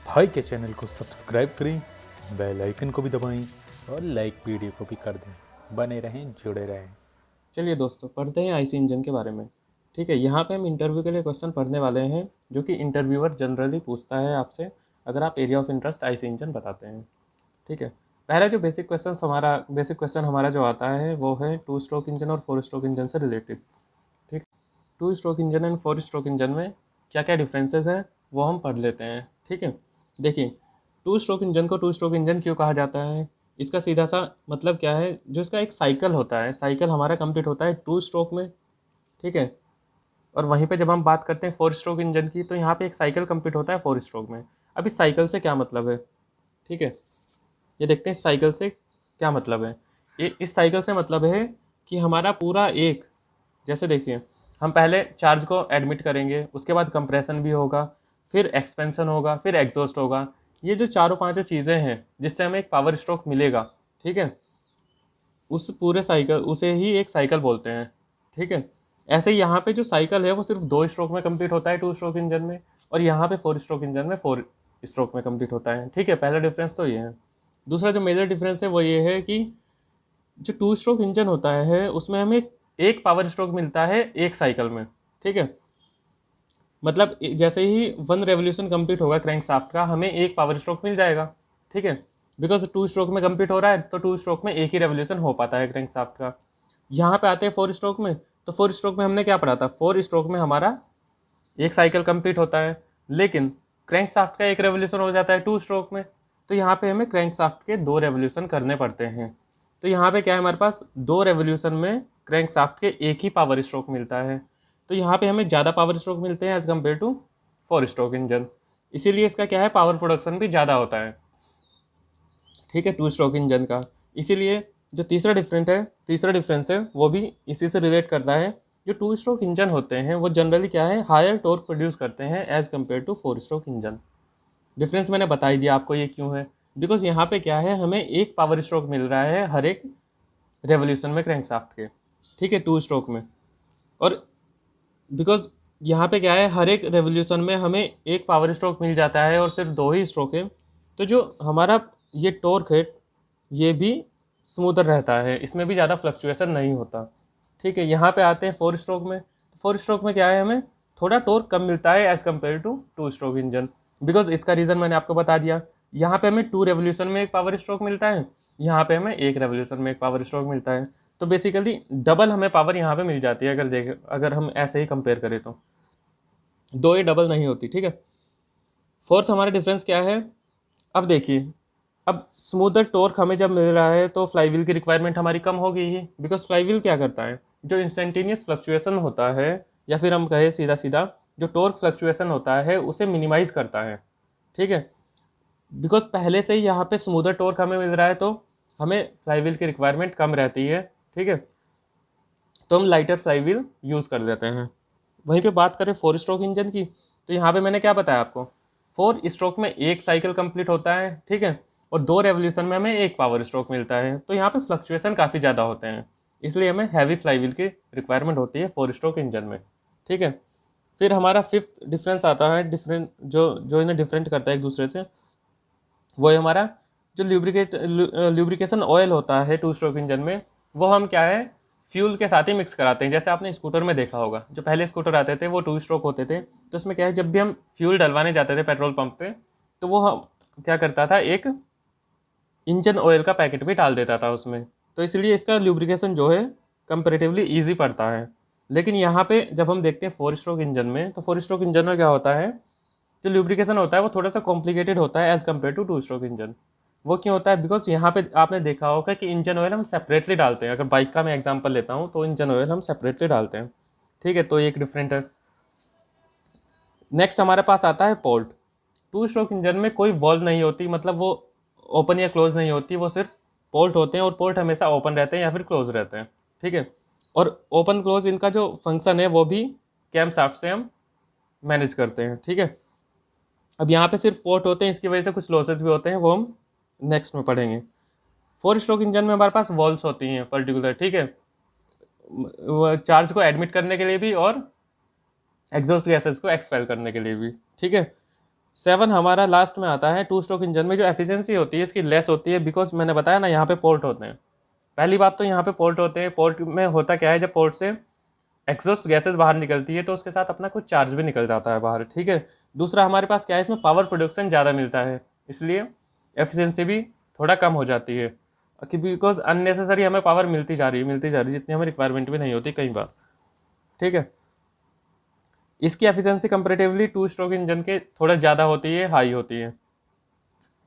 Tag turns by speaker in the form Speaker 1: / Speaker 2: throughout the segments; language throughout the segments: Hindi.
Speaker 1: भाई के चैनल को सब्सक्राइब करें, बेल आइकन को भी दबाएं और लाइक वीडियो को भी कर दें। बने रहें, जुड़े रहें।
Speaker 2: चलिए दोस्तों, पढ़ते हैं आईसी इंजन के बारे में। ठीक है, यहाँ पे हम इंटरव्यू के लिए क्वेश्चन पढ़ने वाले हैं जो कि इंटरव्यूअर जनरली पूछता है आपसे अगर आप area of interest IC engine बताते हैं। ठीक है, पहला जो बेसिक क्वेश्चन हमारा जो आता है वो है टू स्ट्रोक इंजन और फोर स्ट्रोक इंजन से रिलेटेड। ठीक, to stroke engine and four stroke engine में क्या क्या डिफरेंसेस हैं वो हम पढ़ लेते हैं। ठीक है, देखिए, टू स्ट्रोक इंजन को टू स्ट्रोक इंजन क्यों कहा जाता है, इसका सीधा सा मतलब क्या है, जो इसका एक साइकिल होता है, साइकिल हमारा कंप्लीट होता है टू स्ट्रोक में। ठीक है, और वहीं पे जब हम बात करते हैं फोर स्ट्रोक इंजन की, तो यहाँ पे एक साइकिल कंप्लीट होता है फोर स्ट्रोक में। अब इस साइकिल से क्या मतलब है, ठीक है, ये देखते हैं इस साइकिल से क्या मतलब है। ये इस साइकिल से मतलब है कि हमारा पूरा एक, जैसे देखिए, हम पहले चार्ज को एडमिट करेंगे, उसके बाद कंप्रेशन भी होगा, फिर एक्सपेंशन होगा, फिर एग्जॉस्ट होगा। ये जो चारों पांचों चीज़ें हैं जिससे हमें एक पावर स्ट्रोक मिलेगा, ठीक है, उस पूरे साइकिल, उसे ही एक साइकिल बोलते हैं। ठीक है, ऐसे ही यहाँ पे जो साइकिल है वो सिर्फ दो स्ट्रोक में कंप्लीट होता है टू स्ट्रोक इंजन में, और यहाँ पे फोर स्ट्रोक इंजन में फोर स्ट्रोक में कंप्लीट होता है। ठीक है, पहला डिफरेंस तो ये है। दूसरा जो मेजर डिफरेंस है वो ये है कि जो टू स्ट्रोक इंजन होता है उसमें हमें एक पावर स्ट्रोक मिलता है एक साइकिल में। ठीक है, मतलब जैसे ही वन रेवोल्यूशन कंप्लीट होगा क्रैंक शाफ्ट का, हमें एक पावर स्ट्रोक मिल जाएगा। ठीक है, बिकॉज टू स्ट्रोक में कंप्लीट हो रहा है तो टू स्ट्रोक में एक ही रेवोल्यूशन हो पाता है क्रैंक शाफ्ट का। यहाँ पे आते हैं फोर स्ट्रोक में, तो फोर स्ट्रोक में हमने क्या पढ़ा था, फोर स्ट्रोक में हमारा एक साइकिल कंप्लीट होता है, लेकिन क्रैंक शाफ्ट का एक रेवोल्यूशन हो जाता है टू स्ट्रोक में। तो यहाँ पे हमें क्रैंक शाफ्ट के दो रेवोल्यूशन करने पड़ते हैं। तो यहाँ पे क्या है, हमारे पास दो रेवोल्यूशन में क्रैंक शाफ्ट के एक ही पावर स्ट्रोक मिलता है। तो यहाँ पे हमें ज़्यादा पावर स्ट्रोक मिलते हैं as compare to four stroke engine, इसीलिए इसका क्या है, पावर प्रोडक्शन भी ज़्यादा होता है। ठीक है, टू स्ट्रोक इंजन का। इसीलिए जो तीसरा डिफरेंस है वो भी इसी से रिलेट करता है। जो टू स्ट्रोक इंजन होते हैं वो जनरली क्या है, हायर टॉर्क प्रोड्यूस करते हैं as compare to four stroke engine. Difference मैंने बता ही दिया आपको ये क्यों है, बिकॉज यहाँ पे क्या है, हमें एक पावर स्ट्रोक मिल रहा है हर एक रेवोल्यूशन में क्रैंकशाफ्ट के। ठीक है, टू स्ट्रोक में, और बिकॉज यहाँ पे क्या है, हर एक रेवोल्यूशन में हमें एक पावर स्ट्रोक मिल जाता है और सिर्फ दो ही स्ट्रोक है, तो जो हमारा ये टॉर्क है ये भी स्मूथर रहता है, इसमें भी ज़्यादा फ्लक्चुएशन नहीं होता। ठीक है, यहाँ पे आते हैं फोर स्ट्रोक में। फोर स्ट्रोक में क्या है, हमें थोड़ा टॉर्क कम मिलता है as compare to two stroke engine, because इसका रीज़न मैंने आपको बता दिया। यहाँ पे हमें टू रेवोल्यूशन में एक पावर स्ट्रोक मिलता है, यहाँ पे हमें एक रेवोल्यूशन में एक पावर स्ट्रोक मिलता है। तो बेसिकली डबल हमें पावर यहाँ पे मिल जाती है, अगर हम ऐसे ही कंपेयर करें तो दो ही डबल नहीं होती। ठीक है, फोर्थ हमारा डिफरेंस क्या है, अब देखिए, अब स्मूदर टॉर्क हमें जब मिल रहा है तो फ्लाईव्हील की रिक्वायरमेंट हमारी कम हो गई है, बिकॉज फ्लाईव्हील क्या करता है, जो इंस्टेंटेनियस फ्लक्चुएशन होता है, या फिर हम कहें सीधा सीधा जो टॉर्क फ्लक्चुएशन होता है उसे मिनिमाइज करता है। ठीक है, बिकॉज पहले से ही यहाँ पे स्मूदर टॉर्क हमें मिल रहा है तो हमें फ्लाईव्हील की रिक्वायरमेंट कम रहती है। ठीक है, तो हम लाइटर फ्लाईव्हील यूज़ कर लेते हैं। वहीं पे बात करें फोर स्ट्रोक इंजन की, तो यहाँ पे मैंने क्या बताया आपको, फोर स्ट्रोक में एक साइकिल कंप्लीट होता है। ठीक है, और दो रेवोल्यूशन में हमें एक पावर स्ट्रोक मिलता है, तो यहाँ पे फ्लक्चुएशन काफ़ी ज़्यादा होते हैं, इसलिए हमें हैवी फ्लाईव्हील की रिक्वायरमेंट होती है फोर स्ट्रोक इंजन में। ठीक है, फिर हमारा फिफ्थ डिफरेंस आता है, डिफरेंट जो जो इन्हें डिफरेंट करता है एक दूसरे से, वो है हमारा जो ल्यूब्रिकेशन ऑयल होता है टू स्ट्रोक इंजन में, वो हम क्या है, फ्यूल के साथ ही मिक्स कराते हैं। जैसे आपने स्कूटर में देखा होगा, जो पहले स्कूटर आते थे वो टू स्ट्रोक होते थे, तो उसमें क्या है, जब भी हम फ्यूल डलवाने जाते थे पेट्रोल पंप पे, तो वो हम क्या करता था, एक इंजन ऑयल का पैकेट भी डाल देता था उसमें, तो इसलिए इसका ल्यूब्रिकेशन जो है कंपेरेटिवली ईजी पड़ता है। लेकिन यहाँ पे जब हम देखते हैं फोर स्ट्रोक इंजन में, तो फोर स्ट्रोक इंजन में क्या होता है, जो ल्यूब्रिकेशन होता है वो थोड़ा सा कॉम्प्लिकेटेड होता है as compare to two stroke engine. वो क्यों होता है, बिकॉज यहाँ पे आपने देखा होगा कि इंजन ऑयल हम सेपरेटली डालते हैं। अगर बाइक का मैं एग्जांपल लेता हूँ तो इंजन ऑयल हम सेपरेटली डालते हैं। ठीक है, तो एक डिफरेंट है। नेक्स्ट हमारे पास आता है पोर्ट। टू स्ट्रोक इंजन में कोई वॉल्व नहीं होती, मतलब वो ओपन या क्लोज नहीं होती, वो सिर्फ पोर्ट होते हैं, और पोर्ट हमेशा ओपन रहते हैं या फिर क्लोज रहते हैं। ठीक है, और ओपन क्लोज इनका जो फंक्शन है वो भी कैम शाफ्ट से हम मैनेज करते हैं। ठीक है, अब यहाँ पे सिर्फ पोर्ट होते हैं, इसकी वजह से कुछ लॉसेज भी होते हैं, वो हम नेक्स्ट में पढ़ेंगे। फोर स्ट्रोक इंजन में हमारे पास वॉल्व्स होती हैं पर्टिकुलर। ठीक है, चार्ज को एडमिट करने के लिए भी और एग्जॉस्ट गैसेस को एक्सपेल करने के लिए भी। ठीक है, 7 हमारा लास्ट में आता है। टू स्ट्रोक इंजन में जो एफिशिएंसी होती है इसकी लेस होती है, बिकॉज मैंने बताया ना यहाँ पे पोर्ट होते हैं। पहली बात तो यहाँ पे पोर्ट होते हैं। पोर्ट में होता क्या है, जब पोर्ट से एग्जॉस्ट गैसेस बाहर निकलती है तो उसके साथ अपना कुछ चार्ज भी निकल जाता है बाहर, ठीक है। दूसरा हमारे पास क्या है, इसमें पावर प्रोडक्शन ज़्यादा मिलता है, इसलिए एफिशिएंसी भी थोड़ा कम हो जाती है, कि बिकॉज अननेसेसरी हमें पावर मिलती जा रही है जितनी हमें रिक्वायरमेंट भी नहीं होती कई बार, ठीक है। इसकी efficiency comparatively to stroke engine के थोड़ा ज़्यादा होती है, हाई होती है,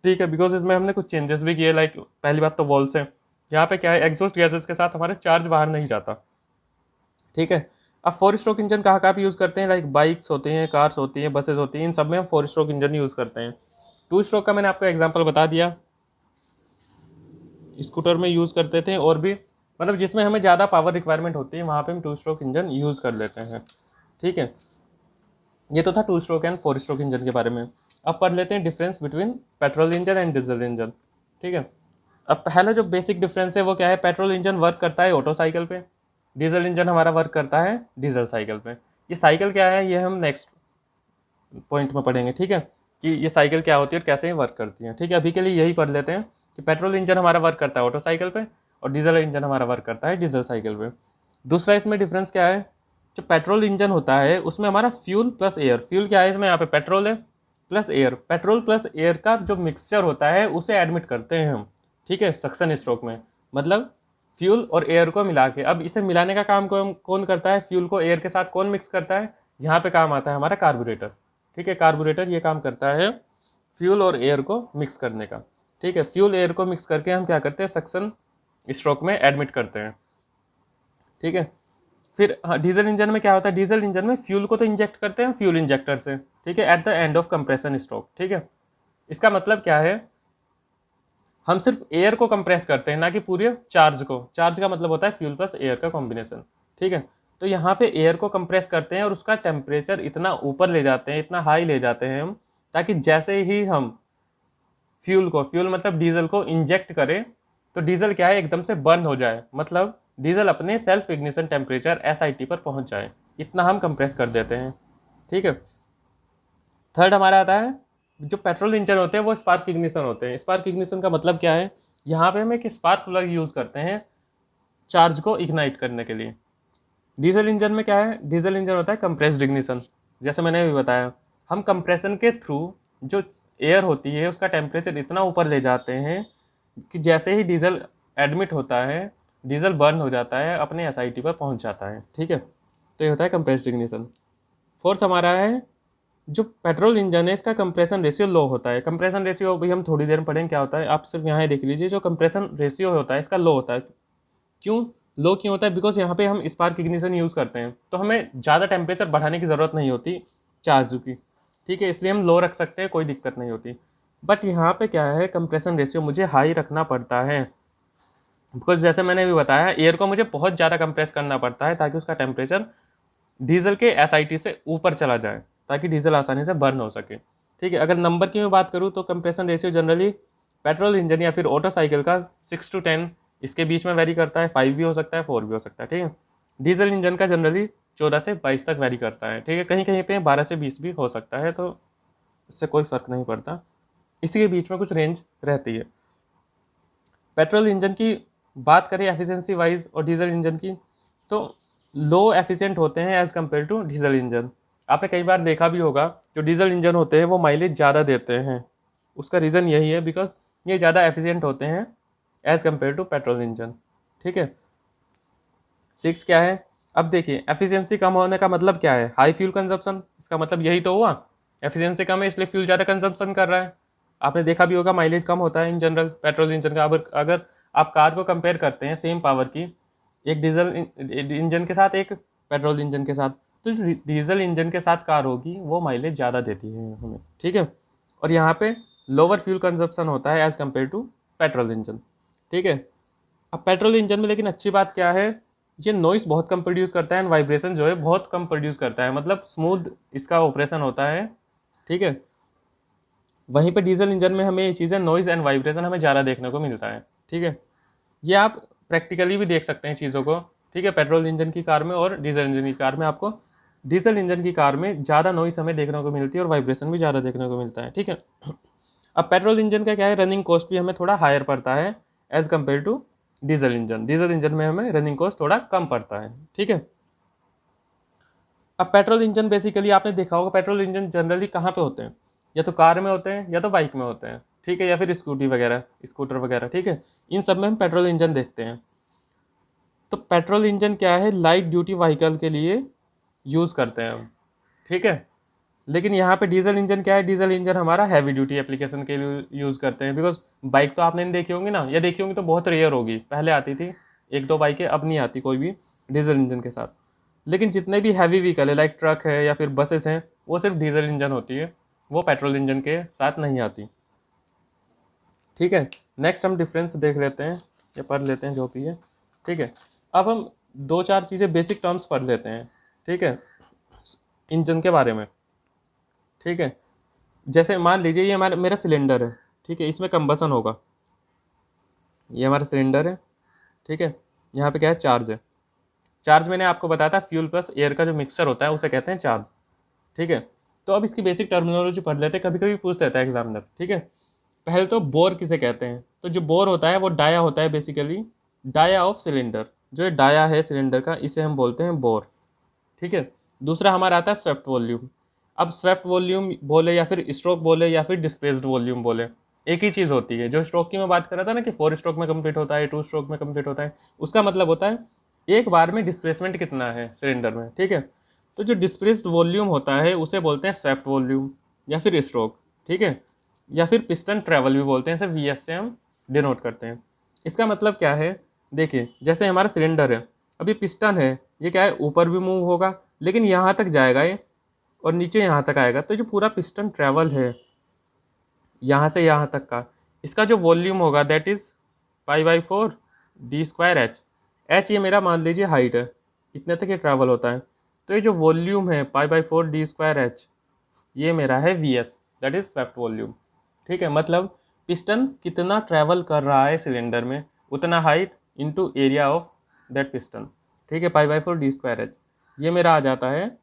Speaker 2: ठीक है, बिकॉज इसमें हमने कुछ चेंजेस भी किए। लाइक पहली बात तो वॉल्स है, यहाँ पे क्या है, एग्जॉस्ट गैसेस के साथ हमारे चार्ज बाहर नहीं जाता, ठीक है। अब 4 स्ट्रोक इंजन कहाँ कहाँ पे यूज़ करते हैं, लाइक बाइक्स होती हैं, कार्स होती हैं, बसेस होती हैं, इन सब में हम 4 स्ट्रोक इंजन यूज़ करते हैं। 2 स्ट्रोक का मैंने आपको एग्जांपल बता दिया, स्कूटर में यूज़ करते थे, और भी मतलब जिसमें हमें ज़्यादा पावर रिक्वायरमेंट होती है वहाँ पे हम 2 स्ट्रोक इंजन यूज़ कर लेते हैं, ठीक है। ये तो था 2 स्ट्रोक एंड 4 स्ट्रोक इंजन के बारे में। अब पढ़ लेते हैं difference between petrol engine and diesel engine, ठीक है। अब पहला जो बेसिक डिफरेंस है वो क्या है, पेट्रोल इंजन वर्क करता है ऑटो साइकिल पे, डीजल इंजन हमारा वर्क करता है डीजल साइकिल पे। ये साइकिल क्या है ये हम नेक्स्ट पॉइंट में पढ़ेंगे, ठीक है, कि ये साइकिल क्या होती है और कैसे ये वर्क करती है, ठीक है। अभी के लिए यही पढ़ लेते हैं कि पेट्रोल इंजन हमारा वर्क करता है ऑटो साइकिल पे और डीजल इंजन हमारा वर्क करता है डीजल साइकिल पे। दूसरा इसमें डिफरेंस क्या है, जो पेट्रोल इंजन होता है उसमें हमारा फ्यूल प्लस एयर, फ्यूल क्या है इसमें, यहाँ पे पेट्रोल है plus air, petrol plus air का जो मिक्सचर होता है उसे एडमिट करते हैं हम, ठीक है, सक्शन स्ट्रोक में, मतलब फ्यूल और एयर को मिला के। अब इसे मिलाने का काम कौन करता है, फ्यूल को एयर के साथ कौन मिक्स करता है, यहाँ पे काम आता है हमारा कार्बोरेटर, ठीक है। कार्बोरेटर ये काम करता है फ्यूल और एयर को मिक्स करने का, ठीक है। फ्यूल एयर को मिक्स करके हम क्या करते हैं, सक्शन स्ट्रोक में एडमिट करते हैं, ठीक है। फिर हाँ, डीजल इंजन में क्या होता है, डीजल इंजन में फ्यूल को तो इंजेक्ट करते हैं फ्यूल इंजेक्टर से, ठीक है, at the end of compression stroke, ठीक है। इसका मतलब क्या है, हम सिर्फ एयर को कंप्रेस करते हैं ना कि पूरे चार्ज को। चार्ज का मतलब होता है फ्यूल प्लस एयर का कॉम्बिनेशन, ठीक है। तो यहाँ पे एयर को कंप्रेस करते हैं और उसका टेम्परेचर इतना ऊपर ले जाते हैं, इतना हाई ले जाते हैं हम, ताकि जैसे ही हम फ्यूल मतलब डीजल को इंजेक्ट करें तो डीजल क्या है, एकदम से बर्न हो जाए, मतलब डीजल अपने सेल्फ इग्निशन टेम्परेचर SIT पर पहुंच जाए, इतना हम कंप्रेस कर देते हैं, ठीक है। थर्ड हमारा आता है, जो पेट्रोल इंजन होते हैं वो स्पार्क इग्निशन होते हैं। स्पार्क इग्निशन का मतलब क्या है, यहाँ पे हम एक स्पार्क प्लग यूज़ करते हैं चार्ज को इग्नाइट करने के लिए। डीजल इंजन में क्या है, डीजल इंजन होता है कंप्रेस्ड इग्निशन, जैसे मैंने अभी बताया, हम कंप्रेशन के थ्रू जो एयर होती है उसका टेम्परेचर इतना ऊपर ले जाते हैं कि जैसे ही डीजल एडमिट होता है, डीजल बर्न हो जाता है, अपने SIT पर पहुंच जाता है, ठीक है। तो ये होता है कंप्रेस्ड इग्निशन। फोर्थ हमारा है, जो पेट्रोल इंजन है इसका कंप्रेशन रेशियो लो होता है। कंप्रेशन रेशियो भी हम थोड़ी देर में पढ़ेंगे क्या होता है, आप सिर्फ यहाँ देख लीजिए, जो कंप्रेशन रेशियो होता है इसका लो होता है। क्यों लो क्यों होता है, बिकॉज यहाँ पे हम स्पार्क इग्निशन यूज़ करते हैं तो हमें ज़्यादा टेम्परेचर बढ़ाने की ज़रूरत नहीं होती चार्ज की, ठीक है, इसलिए हम लो रख सकते हैं, कोई दिक्कत नहीं होती। बट यहाँ पे क्या है, कंप्रेशन रेशियो मुझे हाई रखना पड़ता है, बिकॉज जैसे मैंने भी बताया एयर को मुझे बहुत ज़्यादा कंप्रेस करना पड़ता है ताकि उसका टेम्परेचर डीजल के SIT से ऊपर चला जाए, ताकि डीजल आसानी से बर्न हो सके, ठीक है। अगर नंबर की मैं बात करूँ तो compression ratio generally petrol engine या फिर ऑटो साइकिल का 6 to 10 इसके बीच में वेरी करता है, 5 भी हो सकता है, 4 भी हो सकता है, ठीक है। डीजल इंजन का जनरली 14 से 22 तक वेरी करता है, ठीक है, कहीं कहीं पे 12 से 20 भी हो सकता है, तो इससे कोई फ़र्क नहीं पड़ता, इसी के बीच में कुछ रेंज रहती है। पेट्रोल इंजन की बात करें एफिशिएंसी वाइज और डीजल इंजन की, तो लो एफिशिएंट होते हैं as compare to diesel engine. आपने कई बार देखा भी होगा जो डीजल इंजन होते हैं वो माइलेज ज़्यादा देते हैं, उसका रीज़न यही है बिकॉज ये ज़्यादा एफिशिएंट होते हैं as compare to petrol engine, ठीक है। 6 क्या है, अब देखिए एफिशिएंसी कम होने का मतलब क्या है, हाई फ्यूल कंजप्शन, इसका मतलब यही तो हुआ, एफिशिएंसी कम है इसलिए फ्यूल ज़्यादा कंजप्शन कर रहा है। आपने देखा भी होगा माइलेज कम होता है इन जनरल पेट्रोल इंजन का। अगर आप कार को कंपेयर करते हैं सेम पावर की, एक डीजल इंजन के साथ एक पेट्रोल इंजन के साथ, तो जो डीजल इंजन के साथ कार होगी वो माइलेज ज़्यादा देती है हमें, ठीक है। और यहाँ पे लोअर फ्यूल कंजप्शन होता है as compare to petrol engine, ठीक है। अब पेट्रोल इंजन में लेकिन अच्छी बात क्या है, ये नॉइस बहुत कम प्रोड्यूस करता है एंड वाइब्रेशन जो है बहुत कम प्रोड्यूस करता है, मतलब स्मूथ इसका ऑपरेशन होता है, ठीक है। वहीं पे डीजल इंजन में हमें ये चीज़ें नॉइज़ एंड वाइब्रेशन हमें ज़्यादा देखने को मिलता है, ठीक है। ये आप प्रैक्टिकली भी देख सकते हैं चीज़ों को, ठीक है, पेट्रोल इंजन की कार में और डीजल इंजन की कार में आपको डीजल इंजन की कार में ज़्यादा नॉइस हमें देखने को मिलती है और वाइब्रेशन भी ज़्यादा देखने को मिलता है, ठीक है। अब पेट्रोल इंजन का क्या है, रनिंग कॉस्ट भी हमें थोड़ा हायर पड़ता है as compare to diesel engine. Diesel engine में हमें रनिंग कॉस्ट थोड़ा कम पड़ता है, ठीक है। अब पेट्रोल इंजन बेसिकली आपने देखा होगा, पेट्रोल इंजन जनरली कहाँ पे होते हैं, या तो कार में होते हैं या तो बाइक में होते हैं, ठीक है, या फिर स्कूटर वगैरह, ठीक है। इन सब में हम पेट्रोल इंजन देखते हैं। तो पेट्रोल इंजन क्या है, लाइट ड्यूटी व्हीकल के लिए यूज़ करते हैं हम, ठीक है। लेकिन यहाँ पे डीजल इंजन क्या है, डीजल इंजन हमारा हैवी ड्यूटी एप्लीकेशन के लिए यूज़ करते हैं। बिकॉज बाइक तो आपने नहीं देखी होंगी ना, या देखी होंगी तो बहुत रेयर होगी, पहले आती थी एक दो बाइकें, अब नहीं आती कोई भी डीजल इंजन के साथ। लेकिन जितने भी हैवी व्हीकल है लाइक ट्रक है या फिर बसेस हैं, वो सिर्फ डीजल इंजन होती है, वो पेट्रोल इंजन के साथ नहीं आती, ठीक है। नेक्स्ट हम डिफरेंस देख लेते हैं या पढ़ लेते हैं जो भी है, ठीक है। अब हम दो चार चीज़ें बेसिक टर्म्स पढ़ लेते हैं, ठीक है, इंजन के बारे में, ठीक है। जैसे मान लीजिए ये हमारा मेरा सिलेंडर है, ठीक है, इसमें कंबसन होगा, ये हमारा सिलेंडर है, ठीक है। यहाँ पे क्या है, चार्ज है। चार्ज मैंने आपको बताया था फ्यूल प्लस एयर का जो मिक्सचर होता है उसे कहते हैं चार्ज, ठीक है। तो अब इसकी बेसिक टर्मिनोलॉजी पढ़ लेते हैं, कभी कभी पूछ लेता है एग्जामिनर, ठीक है। पहले तो बोर किसे कहते हैं, तो जो बोर होता है वो डाया होता है, बेसिकली डाया ऑफ सिलेंडर, जो ये डाया है सिलेंडर का, इसे हम बोलते हैं बोर, ठीक है। दूसरा हमारा आता है स्वेप्ट वॉल्यूम। अब स्वेप्ट वॉल्यूम बोले या फिर स्ट्रोक बोले या फिर डिस्प्लेस्ड वॉल्यूम बोले, एक ही चीज़ होती है। जो स्ट्रोक की मैं बात कर रहा था ना कि 4 स्ट्रोक में कंप्लीट होता है, 2 स्ट्रोक में कंप्लीट होता है, उसका मतलब होता है एक बार में डिस्प्लेसमेंट कितना है सिलेंडर में, ठीक है। तो जो डिस्प्लेस्ड वॉल्यूम होता है उसे बोलते हैं स्वेप्ट वॉल्यूम या फिर स्ट्रोक, ठीक है। या फिर पिस्टन ट्रैवल भी बोलते हैं, इसे वीएस से हम डिनोट करते हैं। इसका मतलब क्या है, देखिए जैसे हमारा सिलेंडर है, अभी पिस्टन है, ये क्या है, ऊपर भी मूव होगा लेकिन यहाँ तक जाएगा ये, और नीचे यहाँ तक आएगा। तो जो पूरा पिस्टन ट्रैवल है यहाँ से यहाँ तक का, इसका जो वॉल्यूम होगा दैट इज़ π/4 d²h। h ये मेरा मान लीजिए हाइट है, इतने तक ये ट्रैवल होता है। तो ये जो वॉल्यूम है π/4 d²h, ये मेरा है VS, that is swept volume, ठीक है। मतलब पिस्टन कितना ट्रैवल कर रहा है सिलेंडर में, उतना height into area of that piston, ठीक है, π/4 d²h, ये मेरा आ जाता है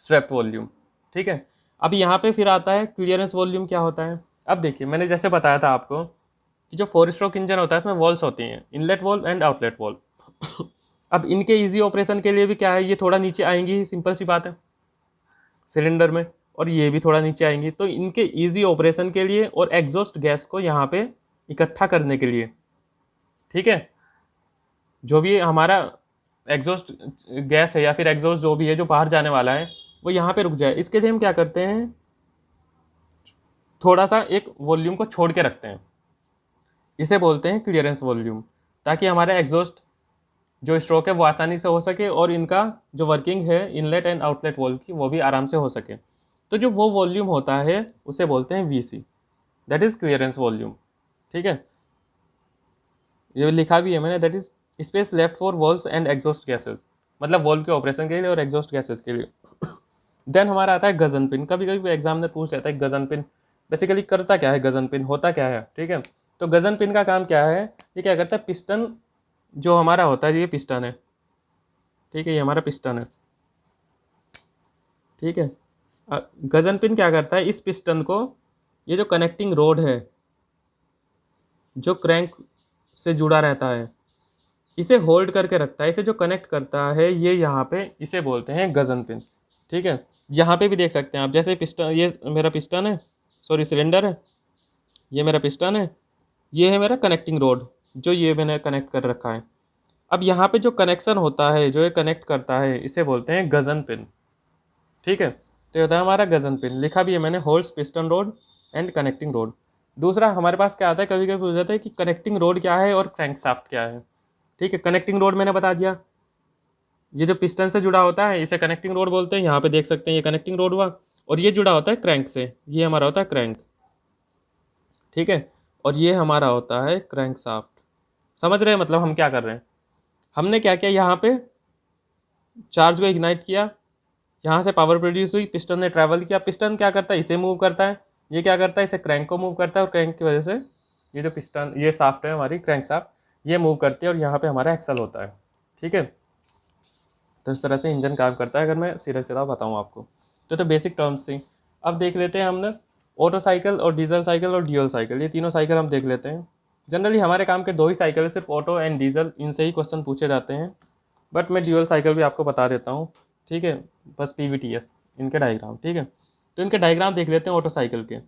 Speaker 2: स्वेप्ट वॉल्यूम, ठीक है। अब यहाँ पे फिर आता है क्लियरेंस वॉल्यूम क्या होता है। अब देखिए मैंने जैसे बताया था आपको कि जो 4 स्ट्रोक इंजन होता है इसमें वॉल्व्स होती हैं, inlet valve and outlet valve. अब इनके इजी ऑपरेशन के लिए भी क्या है, ये थोड़ा नीचे आएंगी, सिंपल सी बात है सिलेंडर में, और ये भी थोड़ा नीचे आएंगी। तो इनके इजी ऑपरेशन के लिए और एग्जॉस्ट गैस को यहाँ पे इकट्ठा करने के लिए, ठीक है, जो भी हमारा एग्जॉस्ट गैस है या फिर एग्जॉस्ट जो भी है जो बाहर जाने वाला है वो यहाँ पे रुक जाए, इसके लिए हम क्या करते हैं, थोड़ा सा एक वॉल्यूम को छोड़ के रखते हैं, इसे बोलते हैं क्लियरेंस वॉल्यूम, ताकि हमारा एग्जॉस्ट जो स्ट्रोक है वो आसानी से हो सके और इनका जो वर्किंग है इनलेट एंड आउटलेट वॉल्व की वो भी आराम से हो सके। तो जो वो वॉल्यूम होता है उसे बोलते हैं VC, that is clearance volume, ठीक है। ये लिखा भी है मैंने, that is space left for valves and exhaust gases, मतलब वॉल्व के ऑपरेशन के लिए और एग्जॉस्ट गैसेस के लिए। देन हमारा आता है गजन पिन। कभी कभी एग्जामिनर पूछ लेता है गजन पिन बेसिकली करता क्या है, गजन पिन होता क्या है, ठीक है। तो गजन पिन का काम क्या है, ये क्या करता है, पिस्टन जो हमारा होता है, ये पिस्टन है, ठीक है, ये हमारा पिस्टन है, ठीक है। गजन पिन क्या करता है, इस पिस्टन को, ये जो कनेक्टिंग रोड है जो क्रैंक से जुड़ा रहता है, इसे होल्ड करके रखता है, इसे जो कनेक्ट करता है ये यहाँ पे, इसे बोलते हैं गजन पिन, ठीक है। यहाँ पे भी देख सकते हैं आप, जैसे पिस्टन, ये मेरा पिस्टन है, सॉरी सिलेंडर है, ये मेरा पिस्टन है, ये है मेरा कनेक्टिंग रोड जो ये मैंने कनेक्ट कर रखा है। अब यहाँ पे जो कनेक्शन होता है जो ये कनेक्ट करता है इसे बोलते हैं गजन पिन, ठीक है। तो ये होता है हमारा गजन पिन, लिखा भी है मैंने, holds piston road and connecting road. दूसरा हमारे पास क्या आता है, कभी कभी पूछ जाता है कि कनेक्टिंग रोड क्या है और क्रैंकशाफ्ट क्या है, ठीक है। कनेक्टिंग रोड मैंने बता दिया, ये जो पिस्टन से जुड़ा होता है इसे कनेक्टिंग रोड बोलते हैं, यहाँ पे देख सकते हैं ये कनेक्टिंग रोड हुआ, और ये जुड़ा होता है क्रैंक से, ये हमारा होता है क्रैंक, ठीक है। और ये हमारा होता है क्रैंक शाफ्ट। समझ रहे हैं मतलब हम क्या कर रहे हैं, हमने क्या किया, यहाँ पे चार्ज को इग्नाइट किया, यहाँ से पावर प्रोड्यूस हुई, पिस्टन ने ट्रैवल किया, पिस्टन क्या करता है, इसे मूव करता है, ये क्या करता है, इसे क्रैंक को मूव करता है, और क्रैंक की वजह से ये जो पिस्टन, ये शाफ्ट है हमारी क्रैंक शाफ्ट, ये मूव करती है और यहाँ पे हमारा एक्सल होता है, ठीक है। तो इस तरह से इंजन काम करता है, अगर मैं सीधा सीधा बताऊँ आपको। तो बेसिक टर्म्स थी। अब देख लेते हैं हमने ऑटो साइकिल और डीजल साइकिल और ड्यूल साइकिल, ये तीनों साइकिल हम देख लेते हैं। जनरली हमारे काम के 2 ही साइकिल है, सिर्फ ऑटो एंड डीजल, इनसे ही क्वेश्चन पूछे जाते हैं। बट मैं ड्यूल साइकिल भी आपको बता देता हूँ, ठीक है, बस PVTS इनके डायग्राम, ठीक है। तो इनके डायग्राम देख लेते हैं ऑटो साइकिल के।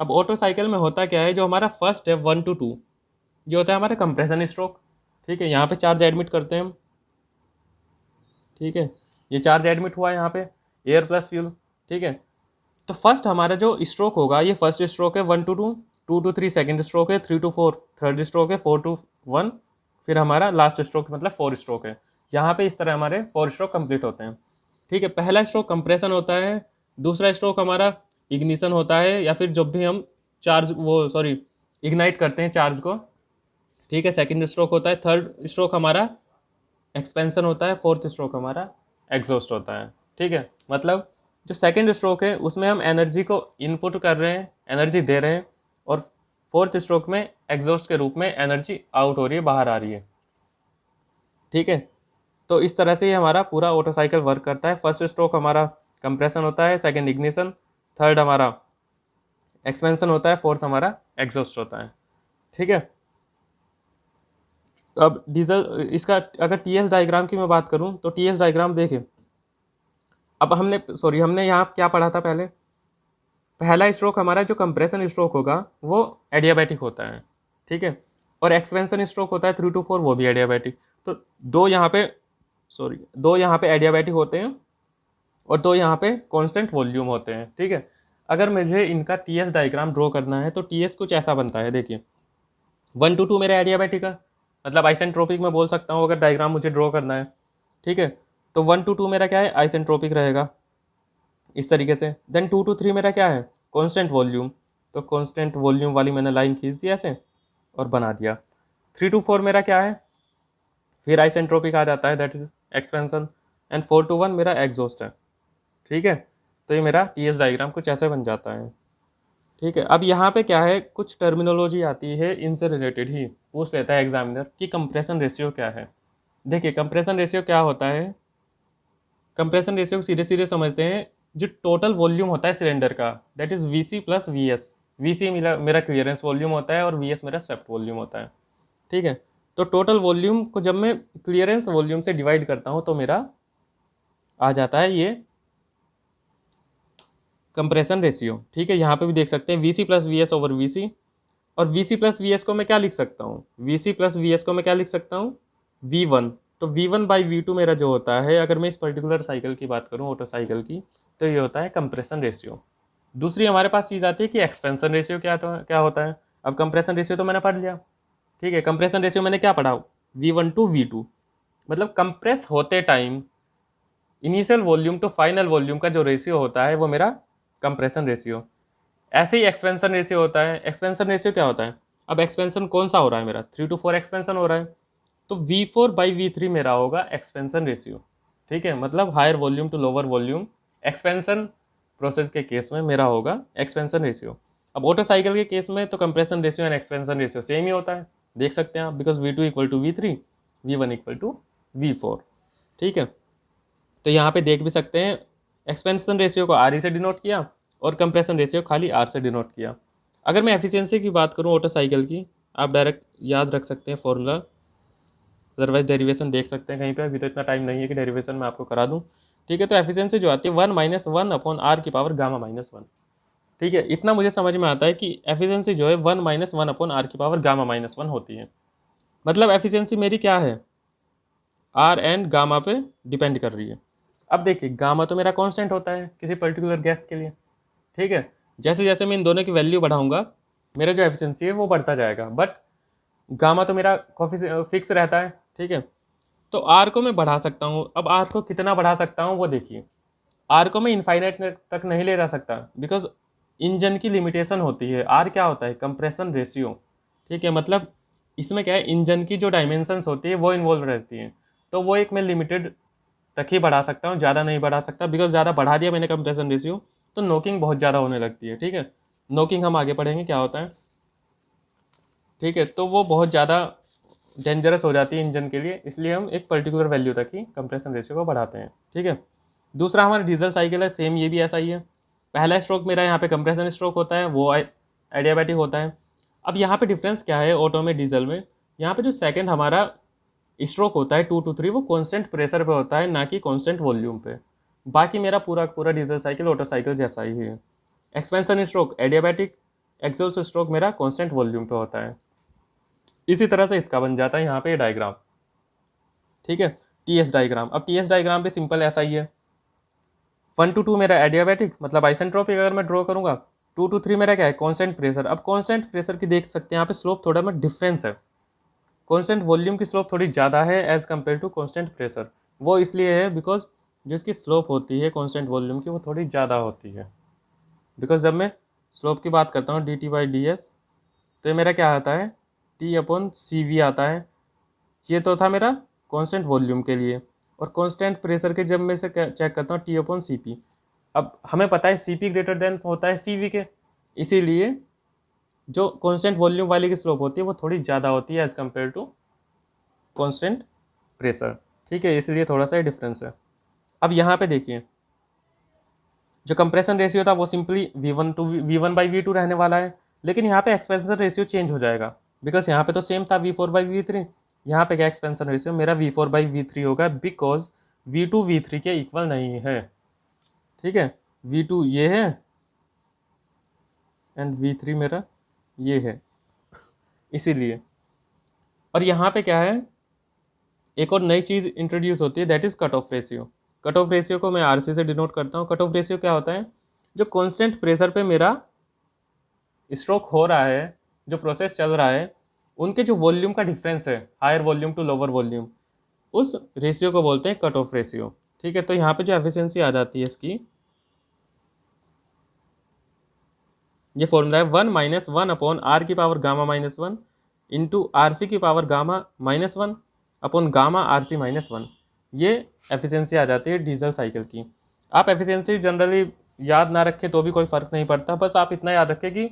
Speaker 2: अब ऑटो साइकिल में होता क्या है, जो हमारा फर्स्ट है 1 to 2, ये होता है हमारा कंप्रेशन स्ट्रोक, ठीक है। यहाँ पे चार्ज एडमिट करते हैं हम, ठीक है, ये चार्ज एडमिट हुआ है यहाँ पे, एयर प्लस फ्यूल, ठीक है। तो फर्स्ट हमारा जो स्ट्रोक होगा, ये फर्स्ट स्ट्रोक है 1 to 2, 2 to 3 सेकेंड स्ट्रोक है, 3 to 4 थर्ड स्ट्रोक है, 4 to 1 फिर हमारा लास्ट स्ट्रोक मतलब 4 स्ट्रोक है। यहाँ पे इस तरह हमारे 4 स्ट्रोक कंप्लीट होते हैं, ठीक है। पहला स्ट्रोक कंप्रेशन होता है, दूसरा स्ट्रोक हमारा इग्निशन होता है, या फिर जब भी हम इग्नाइट करते हैं चार्ज को, ठीक है, सेकेंड स्ट्रोक होता है। थर्ड स्ट्रोक हमारा एक्सपेंशन होता है, फोर्थ स्ट्रोक हमारा एग्जॉस्ट होता है, ठीक है। मतलब जो सेकेंड स्ट्रोक है उसमें हम एनर्जी को इनपुट कर रहे हैं, एनर्जी दे रहे हैं, और फोर्थ स्ट्रोक में एग्जॉस्ट के रूप में एनर्जी आउट हो रही है, बाहर आ रही है, ठीक है। तो इस तरह से ये हमारा पूरा ऑटो साइकिल वर्क करता है। फर्स्ट स्ट्रोक हमारा कंप्रेशन होता है, सेकेंड इग्निशन, थर्ड हमारा एक्सपेंशन होता है, फोर्थ हमारा एग्जॉस्ट होता है, ठीक है। अब डीजल, इसका अगर TS डायग्राम की मैं बात करूं तो TS डायग्राम देखें। अब हमने यहाँ क्या पढ़ा था पहले, पहला स्ट्रोक हमारा जो कंप्रेशन स्ट्रोक होगा वो एडियाबैटिक होता है, ठीक है, और एक्सपेंशन स्ट्रोक होता है 3 to 4, वो भी एडियाबैटिक। तो दो यहाँ पे एडियाबैटिक होते हैं और 2 यहाँ पे कांस्टेंट वॉल्यूम होते हैं, ठीक है। अगर मुझे इनका TS डायग्राम ड्रॉ करना है तो TS कुछ ऐसा बनता है, देखिए 1 to 2 मेरा एडियाबैटिक है, मतलब आइसेंट्रोपिक में बोल सकता हूँ अगर डायग्राम मुझे ड्रॉ करना है, ठीक है। तो 1 to 2 मेरा क्या है, आइसेंट्रोपिक रहेगा इस तरीके से। देन 2 to 3 मेरा क्या है, कांस्टेंट वॉल्यूम, तो कांस्टेंट वॉल्यूम वाली मैंने लाइन खींच दिया ऐसे और बना दिया। 3 to 4 मेरा क्या है, फिर आइसेंट्रोपिक आ जाता है, that is expansion, and 4 to 1 मेरा एग्जॉस्ट है, ठीक है। तो ये मेरा TS डायग्राम कुछ ऐसे बन जाता है, ठीक है। अब यहाँ पे क्या है, कुछ टर्मिनोलॉजी आती है, इनसे रिलेटेड ही पूछ लेता है एग्जामिनर कि कंप्रेशन रेशियो क्या है। देखिए कंप्रेशन रेशियो क्या होता है, कंप्रेशन रेशियो को सीधे सीधे समझते हैं, जो टोटल वॉल्यूम होता है सिलेंडर का, that is VC plus VS। VC मेरा क्लियरेंस वॉल्यूम होता है और VS मेरा स्वेप्ट वॉल्यूम होता है, ठीक है। तो टोटल वॉल्यूम को जब मैं क्लियरेंस वॉल्यूम से डिवाइड करता हूँ तो मेरा आ जाता है ये कंप्रेशन रेशियो, ठीक है। यहाँ पे भी देख सकते हैं VC plus VS over VC, और VC प्लस VS को मैं क्या लिख सकता हूँ, VC प्लस VS को मैं क्या लिख सकता हूँ, V1। तो V1 बाई V2 मेरा जो होता है, अगर मैं इस पर्टिकुलर साइकिल की बात करूँ ऑटो साइकिल की, तो ये होता है कंप्रेशन रेशियो। दूसरी हमारे पास चीज़ आती है कि एक्सपेंशन रेशियो क्या होता है। अब कंप्रेशन रेशियो तो मैंने पढ़ लिया, ठीक है। कंप्रेशन रेशियो मैंने क्या पढ़ा, V1 to V2, मतलब कंप्रेस होते time initial volume to final volume का जो रेशियो होता है वो मेरा कंप्रेशन रेशियो। ऐसे ही एक्सपेंशन रेशियो होता है। एक्सपेंशन रेशियो क्या होता है, अब एक्सपेंशन कौन सा हो रहा है मेरा, 3 to 4 एक्सपेंशन हो रहा है, तो V4 बाई V3 मेरा होगा एक्सपेंशन रेशियो, ठीक है। मतलब higher volume to lower volume expansion process के केस में मेरा होगा एक्सपेंशन रेशियो। अब ऑटो साइकिल के केस में तो compression ratio and expansion ratio same ही होता है, देख सकते हैं आप, because V2 equal to V3, V1 equal to V4, ठीक है। तो यहाँ पे देख भी सकते हैं, एक्सपेंशन रेशियो को RE से डिनोट किया और कंप्रेशन रेशियो खाली R से डिनोट किया। अगर मैं एफिशिएंसी की बात करूँ ऑटो साइकिल की, आप डायरेक्ट याद रख सकते हैं फॉर्मूला, अदरवाइज डेरिवेशन देख सकते हैं कहीं पे, अभी तो इतना टाइम नहीं है कि डेरिवेशन मैं आपको करा दूँ, ठीक है। तो एफिशिएंसी जो आती है 1 - 1 अपॉन R की पावर गामा -1, ठीक है। इतना मुझे समझ में आता है कि एफिशिएंसी जो है 1 - 1 अपॉन R की पावर गामा -1 होती है। मतलब एफिशिएंसी मेरी क्या है, R एंड गामा पे डिपेंड कर रही है। अब देखिए गामा तो मेरा कांस्टेंट होता है किसी पर्टिकुलर गैस के लिए, ठीक है। जैसे जैसे मैं इन दोनों की वैल्यू बढ़ाऊंगा मेरा जो एफिशिएंसी है वो बढ़ता जाएगा, बट गामा तो मेरा फिक्स रहता है, ठीक है। तो आर को मैं बढ़ा सकता हूँ। अब आर को कितना बढ़ा सकता हूँ वो देखिए, आर को मैं इनफाइनाइट तक नहीं ले जा सकता, बिकॉज इंजन की लिमिटेशन होती है। आर क्या होता है, कंप्रेशन रेशियो, ठीक है। मतलब इसमें क्या है, इंजन की जो डायमेंशंस होती है वो इन्वॉल्व रहती हैं, तो वो एक मैं लिमिटेड तक ही बढ़ा सकता हूँ, ज़्यादा नहीं बढ़ा सकता, बिकॉज ज़्यादा बढ़ा दिया मैंने कंप्रेशन रेशियो तो नोकिंग बहुत ज़्यादा होने लगती है, ठीक है। नोकिंग हम आगे पढ़ेंगे क्या होता है, ठीक है। तो वो बहुत ज़्यादा डेंजरस हो जाती है इंजन के लिए, इसलिए हम एक पर्टिकुलर वैल्यू तक ही कंप्रेशन रेशियो को बढ़ाते हैं। ठीक है, दूसरा हमारा डीजल साइकिल है, सेम ये भी ऐसा ही है। पहला स्ट्रोक मेरा यहाँ पे कंप्रेशन स्ट्रोक होता है, वो एडियाबैटिक होता है। अब यहाँ पे डिफरेंस क्या है ऑटो में डीजल में, यहाँ पे जो सेकंड हमारा स्ट्रोक होता है 2 to 3 वो कांस्टेंट प्रेशर पे होता है, ना कि कांस्टेंट वॉल्यूम पे। बाकी मेरा पूरा पूरा डीजल साइकिल ऑटो साइकिल जैसा ही है। Expansion stroke adiabatic, exhaust stroke मेरा कांस्टेंट वॉल्यूम पे होता है। इसी तरह से इसका बन जाता है यहाँ पे डायग्राम। ठीक है, टीएस डायग्राम। अब टीएस डायग्राम पे सिंपल ऐसा ही है, 1 to 2 मेरा एडियाबैटिक मतलब आइसेंट्रोपिक अगर मैं ड्रॉ करूंगा, 2 to 3 मेरा क्या है कांस्टेंट प्रेशर। अब कांस्टेंट प्रेशर की देख सकते हैं यहाँ पे स्लोप थोड़ा में डिफरेंस है, कांस्टेंट वॉल्यूम की स्लोप थोड़ी ज़्यादा है as compare to constant pressure. वो इसलिए है बिकॉज जो इसकी स्लोप होती है कांस्टेंट वॉल्यूम की वो थोड़ी ज़्यादा होती है। बिकॉज जब मैं स्लोप की बात करता हूँ D T by D S, तो ये मेरा क्या आता है टी अपॉन सी वी आता है। ये तो था मेरा कांस्टेंट वॉल्यूम के लिए, और कांस्टेंट प्रेशर के जब मैं से चेक करता हूँ टी अपॉन सी पी। अब हमें पता है सी पी ग्रेटर देन होता है सी वी के, इसीलिए जो कांस्टेंट वॉल्यूम वाली की स्लोप होती है वो थोड़ी ज़्यादा होती है as compare to constant pressure. ठीक है, इसलिए थोड़ा सा डिफरेंस है। अब यहाँ पे देखिए जो कंप्रेशन रेशियो था वो सिंपली V1/V2 रहने वाला है, लेकिन यहाँ पे एक्सपेंशन रेशियो चेंज हो जाएगा। बिकॉज यहाँ पे तो सेम था V4/V3, यहाँ पे क्या एक्सपेंशन रेशियो मेरा V4/V3 होगा, बिकॉज V2 V3 के इक्वल नहीं है। ठीक है, V2 ये है एंड V3 मेरा ये है, इसीलिए। और यहाँ पे क्या है, एक और नई चीज़ इंट्रोड्यूस होती है, that is cut off ratio. Cut off ratio को मैं RC से डिनोट करता हूँ। कट ऑफ रेशियो क्या होता है, जो कांस्टेंट प्रेशर पे मेरा स्ट्रोक हो रहा है, जो प्रोसेस चल रहा है, उनके जो वॉल्यूम का डिफरेंस है, higher volume to lower volume, उस रेशियो को बोलते हैं कट ऑफ रेशियो। ठीक है, तो यहाँ पे जो एफिशिएंसी आ जाती है इसकी, ये फॉर्मूला है 1 - 1/R⁻⁻1 इंटू RC की पावर गामा-1 अपॉन गामा RC-1। ये एफिशिएंसी आ जाती है डीजल साइकिल की। आप एफिशिएंसी जनरली याद ना रखें तो भी कोई फ़र्क नहीं पड़ता, बस आप इतना याद रखें कि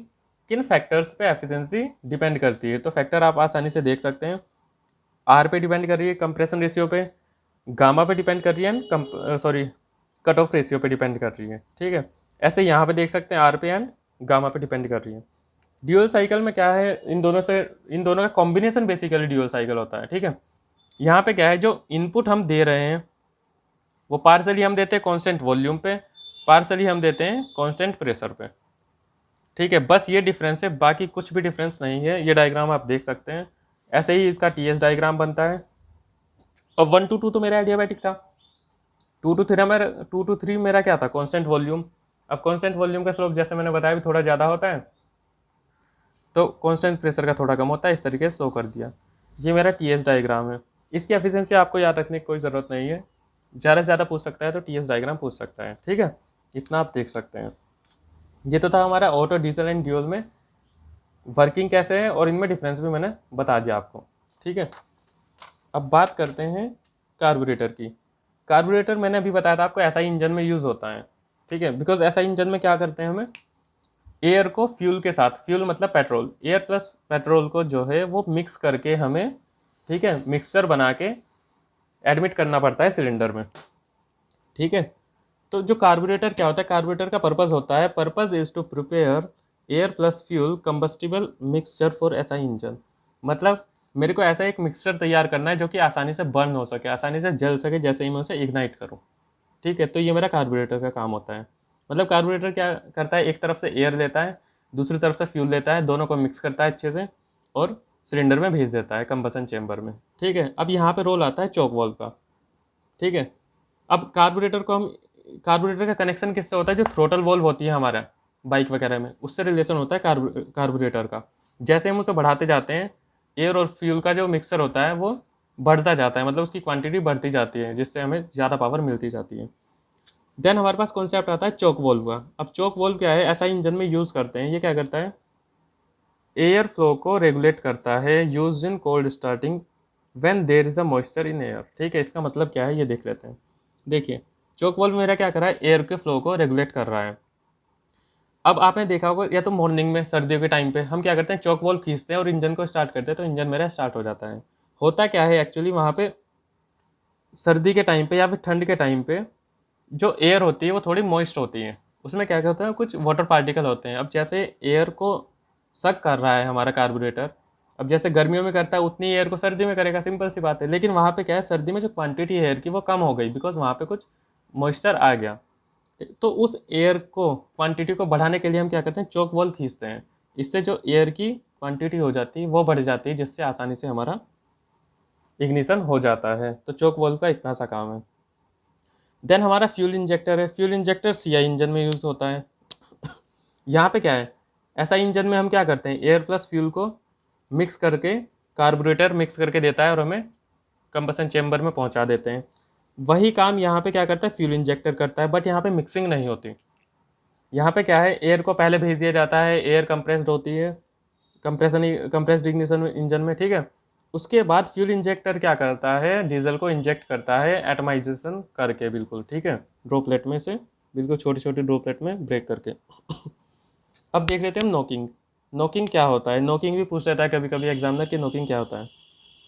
Speaker 2: किन फैक्टर्स पे एफिशिएंसी डिपेंड करती है। तो फैक्टर आप आसानी से देख सकते हैं, आर पे डिपेंड कर रही है कंप्रेशन रेशियो पे, गामा पे डिपेंड कर रही है, कट ऑफ रेशियो पे डिपेंड कर रही है। ठीक है, ऐसे यहाँ पे देख सकते हैं आर पे एंड गामा पे डिपेंड कर रही है। ड्यूअल साइकिल में क्या है, इन दोनों का कॉम्बिनेशन बेसिकली ड्यूअल साइकिल होता है। ठीक है, यहाँ पे क्या है, जो इनपुट हम दे रहे हैं वो पार्सली हम देते हैं कांस्टेंट वॉल्यूम पे, पार्सली हम देते हैं कांस्टेंट प्रेशर पे। ठीक है, बस ये डिफरेंस है, बाकी कुछ भी डिफरेंस नहीं है। ये डायग्राम आप देख सकते हैं, ऐसे ही इसका टीएस डायग्राम बनता है। और 1 to 2 तो मेरा एडियाबैटिक था, 2 to 3 मेरा क्या था कांस्टेंट वॉल्यूम। अब कांस्टेंट वॉल्यूम का स्लोप जैसे मैंने बताया भी थोड़ा ज़्यादा होता है, तो कांस्टेंट प्रेशर का थोड़ा कम होता है, इस तरीके से शो कर दिया। ये मेरा टीएस डायग्राम है। इसकी एफिशिएंसी आपको याद रखने की कोई ज़रूरत नहीं है, ज़्यादा से ज़्यादा पूछ सकता है तो टीएस डायग्राम पूछ सकता है। ठीक है, इतना आप देख सकते हैं। ये तो था हमारा ऑटो, डीजल एंड ड्यूल में वर्किंग कैसे है, और इनमें डिफरेंस भी मैंने बता दिया आपको। ठीक है, अब बात करते हैं कार्बोरेटर की। कार्बोरेटर मैंने अभी बताया था आपको एसआई इंजन में यूज़ होता है। ठीक है, बिकॉज एसआई इंजन में क्या करते हैं, हमें एयर को फ्यूल के साथ, फ्यूल मतलब पेट्रोल, एयर प्लस पेट्रोल को जो है वो मिक्स करके हमें, ठीक है, मिक्सचर बना के एडमिट करना पड़ता है सिलेंडर में। ठीक है, तो जो कार्बोरेटर क्या होता है, कार्बोरेटर का पर्पज़ होता है, purpose is to prepare air plus fuel combustible mixture for SI engine. मतलब मेरे को ऐसा एक मिक्सचर तैयार करना है जो कि आसानी से बर्न हो सके, आसानी से जल सके जैसे ही मैं उसे इग्नाइट करूँ। ठीक है, तो ये मेरा कार्बोरेटर का काम होता है। मतलब कार्बोरेटर क्या करता है, एक तरफ से एयर लेता है, दूसरी तरफ से फ्यूल लेता है, दोनों को मिक्स करता है अच्छे से और सिलेंडर में भेज देता है कंबसन चेम्बर में। ठीक है, अब यहाँ पे रोल आता है चोक वाल्व का। ठीक है, अब कार्बोरेटर का कनेक्शन किससे होता है, जो थ्रोटल वाल्व होती है हमारा बाइक वगैरह में, उससे रिलेशन होता है कार्बोरेटर का। जैसे हम उसे बढ़ाते जाते हैं, एयर और फ्यूल का जो मिक्सचर होता है वो बढ़ता जाता है, मतलब उसकी क्वांटिटी बढ़ती जाती है, जिससे हमें ज़्यादा पावर मिलती जाती है। देन हमारे पास कॉन्सेप्ट आता है चोक वाल्व का। अब चोक वाल्व क्या है, ऐसा इंजन में यूज़ करते हैं। ये क्या करता है, एयर फ्लो को रेगुलेट करता है, use in cold starting when there is a moisture in air. ठीक है, इसका मतलब क्या है ये देख लेते हैं। देखिए, चोक वाल्व मेरा क्या कर रहा है, एयर के फ्लो को रेगुलेट कर रहा है। अब आपने देखा होगा, या तो मॉर्निंग में सर्दियों के टाइम पे हम क्या करते हैं, चोक वाल्व खींचते हैं और इंजन को स्टार्ट करते हैं, तो इंजन मेरा स्टार्ट हो जाता है। होता क्या है एक्चुअली वहाँ पे सर्दी के टाइम पे या फिर ठंड के टाइम पे जो एयर होती है वो थोड़ी मॉइस्ट होती है, उसमें क्या क्या होता है, कुछ वाटर पार्टिकल होते हैं। अब जैसे एयर को सक कर रहा है हमारा कार्बोरेटर, अब जैसे गर्मियों में करता है उतनी एयर को सर्दी में करेगा, सिंपल सी बात है। लेकिन वहाँ पे क्या है, सर्दी में जो क्वांटिटी है एयर की वो कम हो गई, बिकॉज वहाँ पे कुछ मॉइस्चर आ गया। तो उस एयर को क्वांटिटी को बढ़ाने के लिए हम क्या करते हैं, चोक वॉल्व खींचते हैं। इससे जो एयर की क्वांटिटी हो जाती है वो बढ़ जाती है, जिससे आसानी से हमारा इग्निशन हो जाता है। तो चोक वॉल्व का इतना सा काम है। देन हमारा फ्यूल इंजेक्टर है। फ्यूल इंजेक्टर सीआई इंजन में यूज़ होता है। यहाँ पे क्या है, ऐसा इंजन में हम क्या करते हैं, एयर प्लस फ्यूल को मिक्स करके, कार्बोरेटर मिक्स करके देता है और हमें कंबसन चेम्बर में पहुँचा देते हैं। वही काम यहाँ पे क्या करता है, फ्यूल इंजेक्टर करता है, बट यहाँ पे मिक्सिंग नहीं होती। यहाँ पे क्या है, एयर को पहले भेज दिया जाता है, एयर कंप्रेस्ड होती है, कंप्रेस्ड इग्निशन इंजन में, ठीक है। उसके बाद फ्यूल इंजेक्टर क्या करता है, डीजल को इंजेक्ट करता है एटमाइजेशन करके, बिल्कुल ठीक है, ड्रॉपलेट में से बिल्कुल छोटी छोटी ड्रॉपलेट में ब्रेक करके। अब देख लेते हैं हम नॉकिंग। नॉकिंग क्या होता है, नॉकिंग भी पूछ लेता है कभी कभी एग्जामिनर कि नॉकिंग क्या होता है।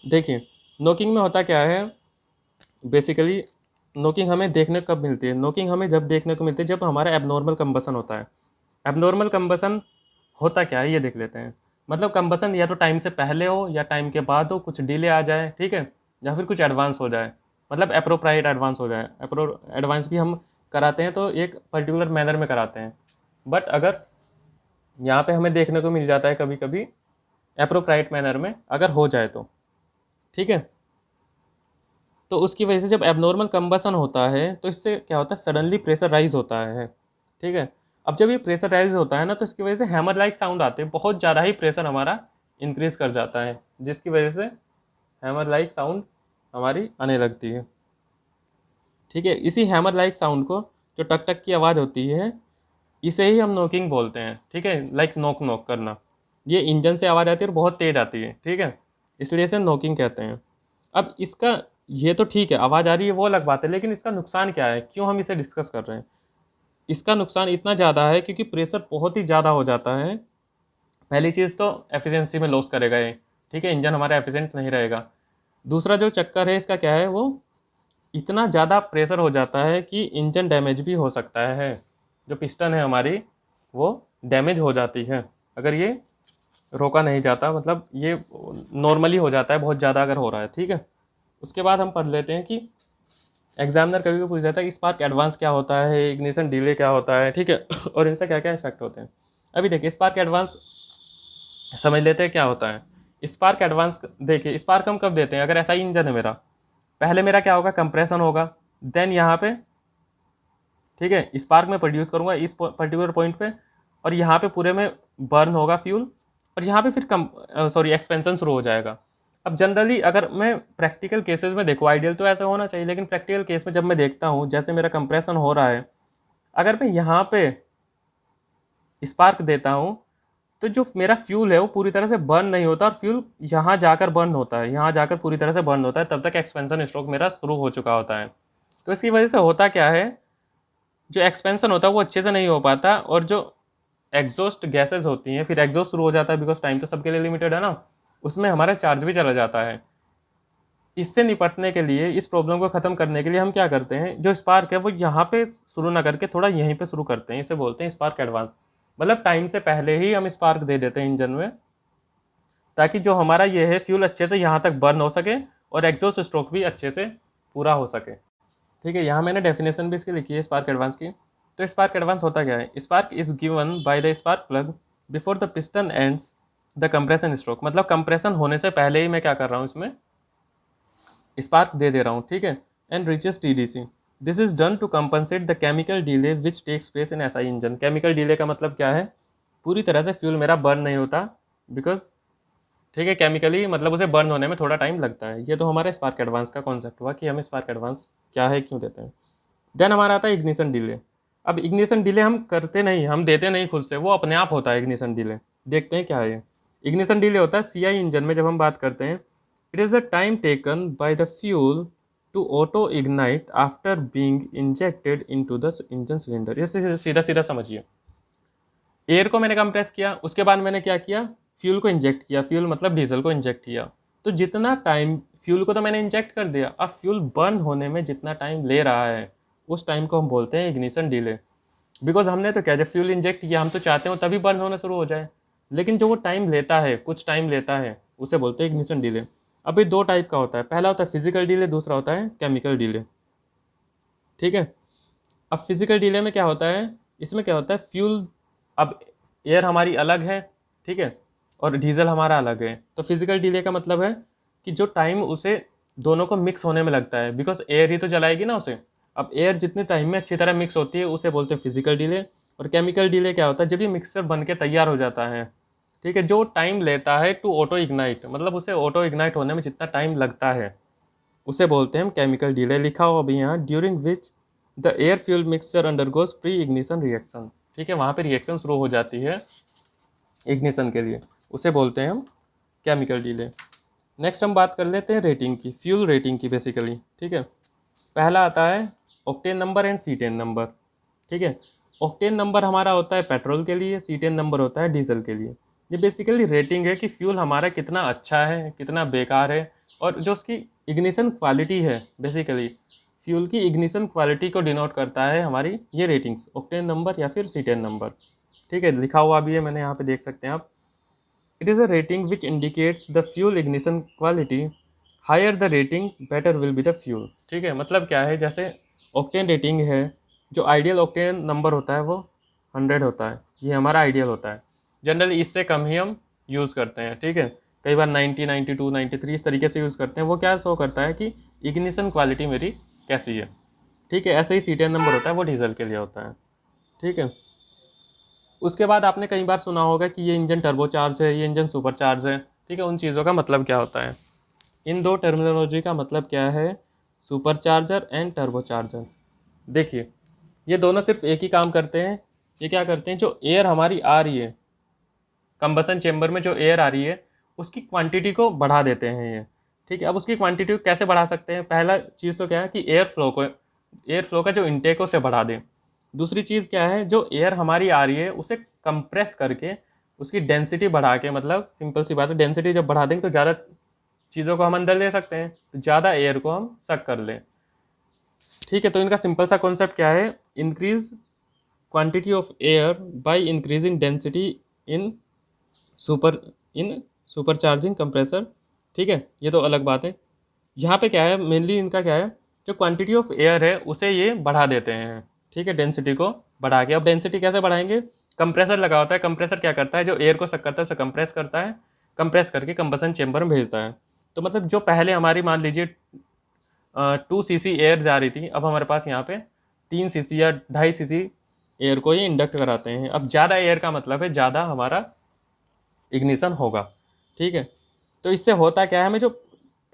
Speaker 2: देखिए नॉकिंग में होता क्या है, बेसिकली नॉकिंग हमें देखने कब मिलती है, नॉकिंग हमें जब देखने को मिलती है जब हमारा एबनॉर्मल कंबसन होता है। एबनॉर्मल कंबसन होता क्या है ये देख लेते हैं। मतलब कंबसन या तो टाइम से पहले हो या टाइम के बाद हो, कुछ डिले आ जाए, ठीक है, या फिर कुछ एडवांस हो जाए, मतलब अप्रोप्राइट एडवांस हो जाए। एडवांस भी हम कराते हैं तो एक पर्टिकुलर मैनर में कराते हैं, बट अगर यहाँ पे हमें देखने को मिल जाता है कभी कभी अप्रोप्राइट मैनर में अगर हो जाए तो, ठीक है। तो उसकी वजह से जब एबनॉर्मल कंबसन होता है तो इससे क्या होता है, सडनली प्रेशर राइज होता है, ठीक है। अब जब ये प्रेशर राइज होता है ना, तो इसकी वजह से हैमर लाइक साउंड आते हैं, बहुत ज़्यादा ही प्रेशर हमारा इंक्रीज कर जाता है, जिसकी वजह से हैमर लाइक साउंड हमारी आने लगती है, ठीक है। इसी हैमर लाइक साउंड को, जो टक टक की आवाज़ होती है, इसे ही हम नॉकिंग बोलते हैं, ठीक है, लाइक नॉक नॉक करना। ये इंजन से आवाज़ आती है और बहुत तेज आती है, ठीक है, इसलिए इसे नॉकिंग कहते हैं। अब इसका, ये तो ठीक है आवाज़ आ रही है वो अलग बात है, लेकिन इसका नुकसान क्या है, क्यों हम इसे डिस्कस कर रहे हैं। इसका नुकसान इतना ज़्यादा है क्योंकि प्रेशर बहुत ही ज़्यादा हो जाता है। पहली चीज़ तो एफिशिएंसी में लॉस करेगा ये, ठीक है, इंजन हमारा एफिशिएंट नहीं रहेगा। दूसरा जो चक्कर है इसका क्या है, वो इतना ज़्यादा प्रेशर हो जाता है कि इंजन डैमेज भी हो सकता है। जो पिस्टन है हमारी वो डैमेज हो जाती है अगर ये रोका नहीं जाता, मतलब ये नॉर्मली हो जाता है बहुत ज़्यादा अगर हो रहा है, ठीक है। उसके बाद हम पढ़ लेते हैं कि एग्जामिनर कभी भी पूछ जाता है कि स्पार्क एडवांस क्या होता है, इग्निशन डिले क्या होता है, ठीक है, और इनसे क्या क्या इफेक्ट होते हैं। अभी देखिए स्पार्क एडवांस समझ लेते हैं क्या होता है। स्पार्क एडवांस देखिए, स्पार्क हम कब देते हैं, अगर ऐसा ही इंजन है मेरा, पहले मेरा क्या होगा, कंप्रेशन होगा, देन यहाँ पे, ठीक है, स्पार्क में प्रोड्यूस करूँगा इस पर्टिकुलर पॉइंट पे, और यहाँ पे पूरे में बर्न होगा फ्यूल, और यहाँ पे फिर एक्सपेंशन शुरू हो जाएगा। अब जनरली अगर मैं प्रैक्टिकल केसेस में देखूँ, आइडियल तो ऐसा होना चाहिए, लेकिन प्रैक्टिकल केस में जब मैं देखता हूँ जैसे मेरा कंप्रेशन हो रहा है, अगर मैं यहाँ पे स्पार्क देता हूँ तो जो मेरा फ्यूल है वो पूरी तरह से बर्न नहीं होता, और फ्यूल यहाँ जाकर बर्न होता है, यहाँ जाकर पूरी तरह से बर्न होता है, तब तक एक्सपेंशन स्ट्रोक मेरा शुरू हो चुका होता है। तो इसकी वजह से होता क्या है, जो एक्सपेंशन होता है वो अच्छे से नहीं हो पाता, और जो एग्जॉस्ट गैसेज होती हैं, फिर एग्जॉस्ट शुरू हो जाता है, बिकॉज टाइम तो सबके लिए लिमिटेड है ना, उसमें हमारा चार्ज भी चला जाता है। इससे निपटने के लिए, इस प्रॉब्लम को ख़त्म करने के लिए हम क्या करते हैं, जो स्पार्क है वो यहाँ पे शुरू ना करके थोड़ा यहीं पे शुरू करते हैं, इसे बोलते हैं स्पार्क एडवांस। मतलब टाइम से पहले ही हम स्पार्क दे देते हैं इंजन में, ताकि जो हमारा ये है फ्यूल अच्छे से यहाँ तक बर्न हो सके और एग्जॉस्ट स्ट्रोक भी अच्छे से पूरा हो सके, ठीक है। यहाँ मैंने डेफिनेशन भी इसकी लिखी है स्पार्क एडवांस की। तो स्पार्क एडवांस होता क्या है, spark is given by the spark plug before the piston ends the compression stroke. मतलब कंप्रेशन होने से पहले ही मैं क्या कर रहा हूँ, इसमें स्पार्क दे रहा हूँ, ठीक है, and reaches TDC। This is done to compensate the chemical delay which takes place in SI engine. Chemical delay का मतलब क्या है, पूरी तरह से फ्यूल मेरा बर्न नहीं होता, बिकॉज, ठीक है, केमिकली मतलब उसे बर्न होने में थोड़ा टाइम लगता है। ये तो हमारा स्पार्क एडवांस का कॉन्सेप्ट हुआ कि हम स्पार्क एडवांस क्या है, क्यों देते हैं। देन हमारा आता है इग्निशन डिले। अब इग्निशन डिले हम करते नहीं, हम देते नहीं खुद से, वो अपने आप होता है इग्निशन डिले। देखते हैं क्या है ये। इग्निशन डिले होता है CI इंजन में, जब हम बात करते हैं, it is the time taken by the fuel to auto ignite after being injected into the engine cylinder. ये सीधा सीधा समझिए, एयर को मैंने कंप्रेस किया, उसके बाद मैंने क्या किया, फ्यूल को इंजेक्ट किया, फ्यूल मतलब डीजल को इंजेक्ट किया, तो जितना टाइम फ्यूल को तो मैंने इंजेक्ट कर दिया, अब फ्यूल बर्न होने में जितना टाइम ले रहा है उस टाइम को हम बोलते हैं इग्निशन डिले। बिकॉज हमने तो क्या, जब फ्यूल इंजेक्ट किया हम तो चाहते हो तभी बर्न होना शुरू हो जाए, लेकिन जो वो टाइम लेता है, कुछ टाइम लेता है, उसे बोलते हैं इग्निशन डिले। अभी दो टाइप का होता है, पहला होता है फिजिकल डिले, दूसरा होता है केमिकल डिले। ठीक है। अब फिजिकल डिले में क्या होता है, इसमें क्या होता है, फ्यूल, अब एयर हमारी अलग है, ठीक है, और डीजल हमारा अलग है, तो फिजिकल डिले का मतलब है कि जो टाइम उसे दोनों को मिक्स होने में लगता है, बिकॉज एयर ही तो जलाएगी ना उसे। अब एयर जितने टाइम में अच्छी तरह मिक्स होती है उसे बोलते हैं फिजिकल डिले। और केमिकल डिले क्या होता है, जब ये मिक्सचर बन के तैयार हो जाता है, ठीक है, जो टाइम लेता है टू ऑटो इग्नाइट, मतलब उसे ऑटो इग्नाइट होने में जितना टाइम लगता है उसे बोलते हैं हम केमिकल डिले। लिखा हो अभी यहाँ, during which the air fuel mixture undergoes pre ignition reaction. ठीक है, वहाँ पे रिएक्शन शुरू हो जाती है इग्निशन के लिए, उसे बोलते हैं हम केमिकल डिले। नेक्स्ट हम बात कर लेते हैं रेटिंग की, फ्यूल रेटिंग की बेसिकली। ठीक है, पहला आता है octane number and cetane number. ठीक है, ऑक्टेन नंबर हमारा होता है पेट्रोल के लिए, सीटेन नंबर होता है डीजल के लिए। ये बेसिकली रेटिंग है कि फ्यूल हमारा कितना अच्छा है, कितना बेकार है, और जो उसकी इग्निशन क्वालिटी है, बेसिकली फ्यूल की इग्निशन क्वालिटी को डिनोट करता है हमारी ये रेटिंग्स, ऑक्टेन नंबर या फिर सीटेन नंबर। ठीक है, लिखा हुआ भी है, मैंने यहाँ पे देख सकते हैं आप। It is a rating which indicates the fuel ignition quality, higher the rating better will be the fuel. ठीक है, मतलब क्या है, जैसे ऑक्टेन रेटिंग है, जो आइडियल ऑक्टेन नंबर होता है वो 100 होता है, ये हमारा आइडियल होता है। जनरली इससे कम ही हम यूज़ करते हैं। ठीक है, कई बार 90, 92, 93 इस तरीके से यूज़ करते हैं। वो क्या शो करता है कि इग्निशन क्वालिटी मेरी कैसी है। ठीक है, ऐसे ही सीटेन नंबर होता है, वो डीजल के लिए होता है। ठीक है, उसके बाद आपने कई बार सुना होगा कि ये इंजन टर्बोचार्ज है, ये इंजन सुपरचार्ज है। ठीक है, उन चीज़ों का मतलब क्या होता है, इन दो टर्मिनोलॉजी का मतलब क्या है, सुपरचार्जर एंड टर्बोचार्जर। देखिए, ये दोनों सिर्फ एक ही काम करते हैं। ये क्या करते हैं, जो एयर हमारी आ रही है कंबसन चेम्बर में, जो एयर आ रही है उसकी क्वांटिटी को बढ़ा देते हैं ये। ठीक है, अब उसकी क्वांटिटी को कैसे बढ़ा सकते हैं, पहला चीज़ तो क्या है कि एयर फ्लो का जो इंटेक है उसे बढ़ा दें। दूसरी चीज़ क्या है, जो एयर हमारी आ रही है उसे कंप्रेस करके उसकी डेंसिटी बढ़ा के, मतलब सिंपल सी बात है, डेंसिटी जब बढ़ा देंगे तो ज़्यादा चीज़ों को हम अंदर ले सकते हैं, तो ज़्यादा एयर को हम सक कर लें। ठीक है, तो इनका सिंपल सा कॉन्सेप्ट क्या है, increase quantity of air by increasing density in super in supercharging compressor. ठीक है, ये तो अलग बात है। यहाँ पे क्या है, मेनली इनका क्या है, जो क्वांटिटी ऑफ एयर है उसे ये बढ़ा देते हैं। ठीक है, डेंसिटी को बढ़ा के। अब डेंसिटी कैसे बढ़ाएंगे, कंप्रेसर लगा होता है, कंप्रेसर क्या करता है, जो एयर को सक करता है उसे कंप्रेस करता है, कंप्रेस करके कंबसन चेम्बर में भेजता है। तो मतलब जो पहले हमारी मान लीजिए 2 cc एयर जा रही थी, अब हमारे पास यहाँ पे 3 cc या 2.5 cc एयर को ये इंडक्ट कराते हैं। अब ज़्यादा एयर का मतलब है ज़्यादा हमारा इग्निशन होगा। ठीक है, तो इससे होता क्या है, हमें जो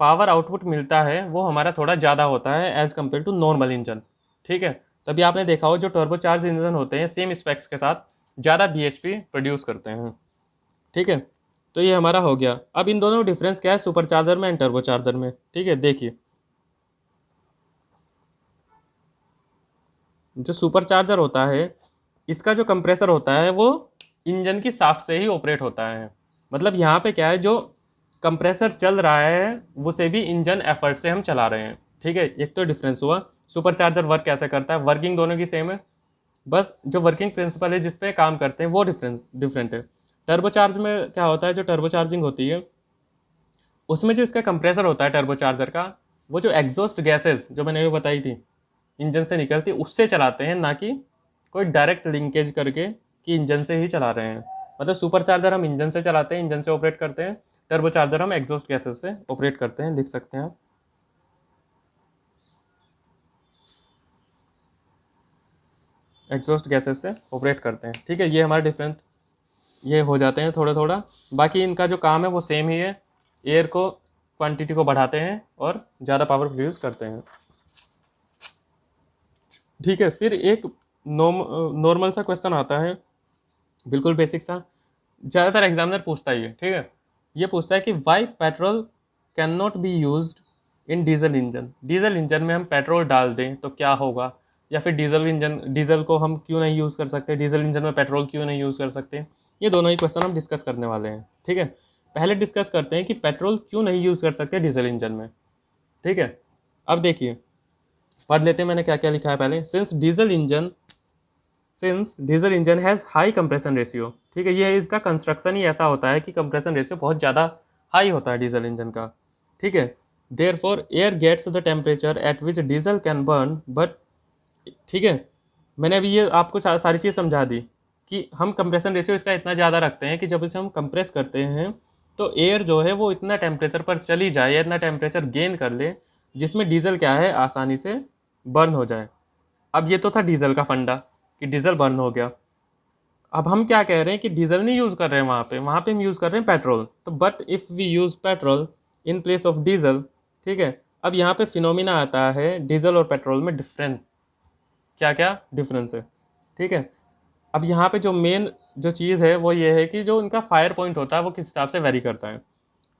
Speaker 2: पावर आउटपुट मिलता है वो हमारा थोड़ा ज़्यादा होता है as compare to normal engine. ठीक है, तभी आपने देखा हो जो टर्बोचार्ज इंजन होते हैं सेम स्पेक्स के साथ ज़्यादा bhp प्रोड्यूस करते हैं। ठीक है, तो ये हमारा हो गया। अब इन दोनों डिफरेंस क्या है, सुपरचार्जर में एंड टर्बोचार्जर में। ठीक है, देखिए, जो सुपरचार्जर होता है इसका जो कंप्रेसर होता है वो इंजन की शाफ्ट से ही ऑपरेट होता है। मतलब यहाँ पे क्या है, जो कंप्रेसर चल रहा है उसे भी इंजन एफर्ट से हम चला रहे हैं। ठीक है, एक तो डिफरेंस हुआ। सुपरचार्जर वर्क कैसे करता है, वर्किंग दोनों की सेम है, बस जो वर्किंग प्रिंसिपल है जिस पे काम करते हैं वो डिफरेंट है। टर्बोचार्ज में क्या होता है, जो टर्बोचार्जिंग होती है उसमें जो इसका कंप्रेसर होता है टर्बोचार्जर का, वो जो एग्जॉस्ट गैसेस जो मैंने भी बताई थी इंजन से निकलती उससे चलाते हैं, ना कि कोई डायरेक्ट लिंकेज करके कि इंजन से ही चला रहे हैं। मतलब सुपरचार्जर हम इंजन से चलाते हैं, इंजन से ऑपरेट करते हैं, टर्बोचार्जर हम एग्जॉस्ट गैसेस से ऑपरेट करते हैं। लिख सकते हैं आप, एग्जॉस्ट गैसेस से ऑपरेट करते हैं। ठीक है, ये हमारे डिफरेंट ये हो जाते हैं थोड़ा थोड़ा, बाकी इनका जो काम है वो सेम ही है, एयर को क्वांटिटी को बढ़ाते हैं और ज़्यादा पावर प्रोड्यूस करते हैं। ठीक है, फिर एक नॉर्मल सा क्वेश्चन आता है, बिल्कुल बेसिक सा, ज़्यादातर एग्जामिनर पूछता ही है। ठीक है, ये पूछता है कि why petrol can not be used in diesel engine. Diesel engine में हम पेट्रोल डाल दें तो क्या होगा, या फिर डीजल को हम क्यों नहीं यूज़ कर सकते, डीजल इंजन में पेट्रोल क्यों नहीं यूज़ कर सकते। ये दोनों ही क्वेश्चन हम डिस्कस करने वाले हैं। ठीक है, पहले डिस्कस करते हैं कि पेट्रोल क्यों नहीं यूज़ कर सकते डीजल इंजन में। ठीक है, अब देखिए पढ़ लेते हैं मैंने क्या क्या लिखा है पहले। Since diesel engine has high compression ratio, ठीक है, ये इसका कंस्ट्रक्शन ही ऐसा होता है कि कंप्रेशन रेशियो बहुत ज़्यादा हाई होता है डीजल इंजन का। ठीक है, therefore air gets the temperature at which diesel can burn but, ठीक है, मैंने अभी ये आपको सारी चीज़ समझा दी कि हम कंप्रेशन रेशियो इसका इतना ज़्यादा रखते हैं कि जब इसे हम कंप्रेस करते हैं तो एयर जो है वो इतना टेम्परेचर पर चली जाए या इतना टेम्परेचर गेन कर ले जिसमें डीजल क्या है आसानी से बर्न हो जाए। अब ये तो था डीजल का फंडा कि डीजल बर्न हो गया। अब हम क्या कह रहे हैं कि डीजल नहीं यूज़ कर रहे हैं वहाँ पे हम यूज़ कर रहे हैं पेट्रोल। तो but if we use petrol in place of diesel, ठीक है, अब यहाँ पे फिनोमिना आता है डीजल और पेट्रोल में डिफरेंस, क्या क्या डिफरेंस है। ठीक है, अब यहाँ पे जो मेन जो चीज़ है वो ये है कि जो इनका फायर पॉइंट होता है वो किस हिसाब से वेरी करता है।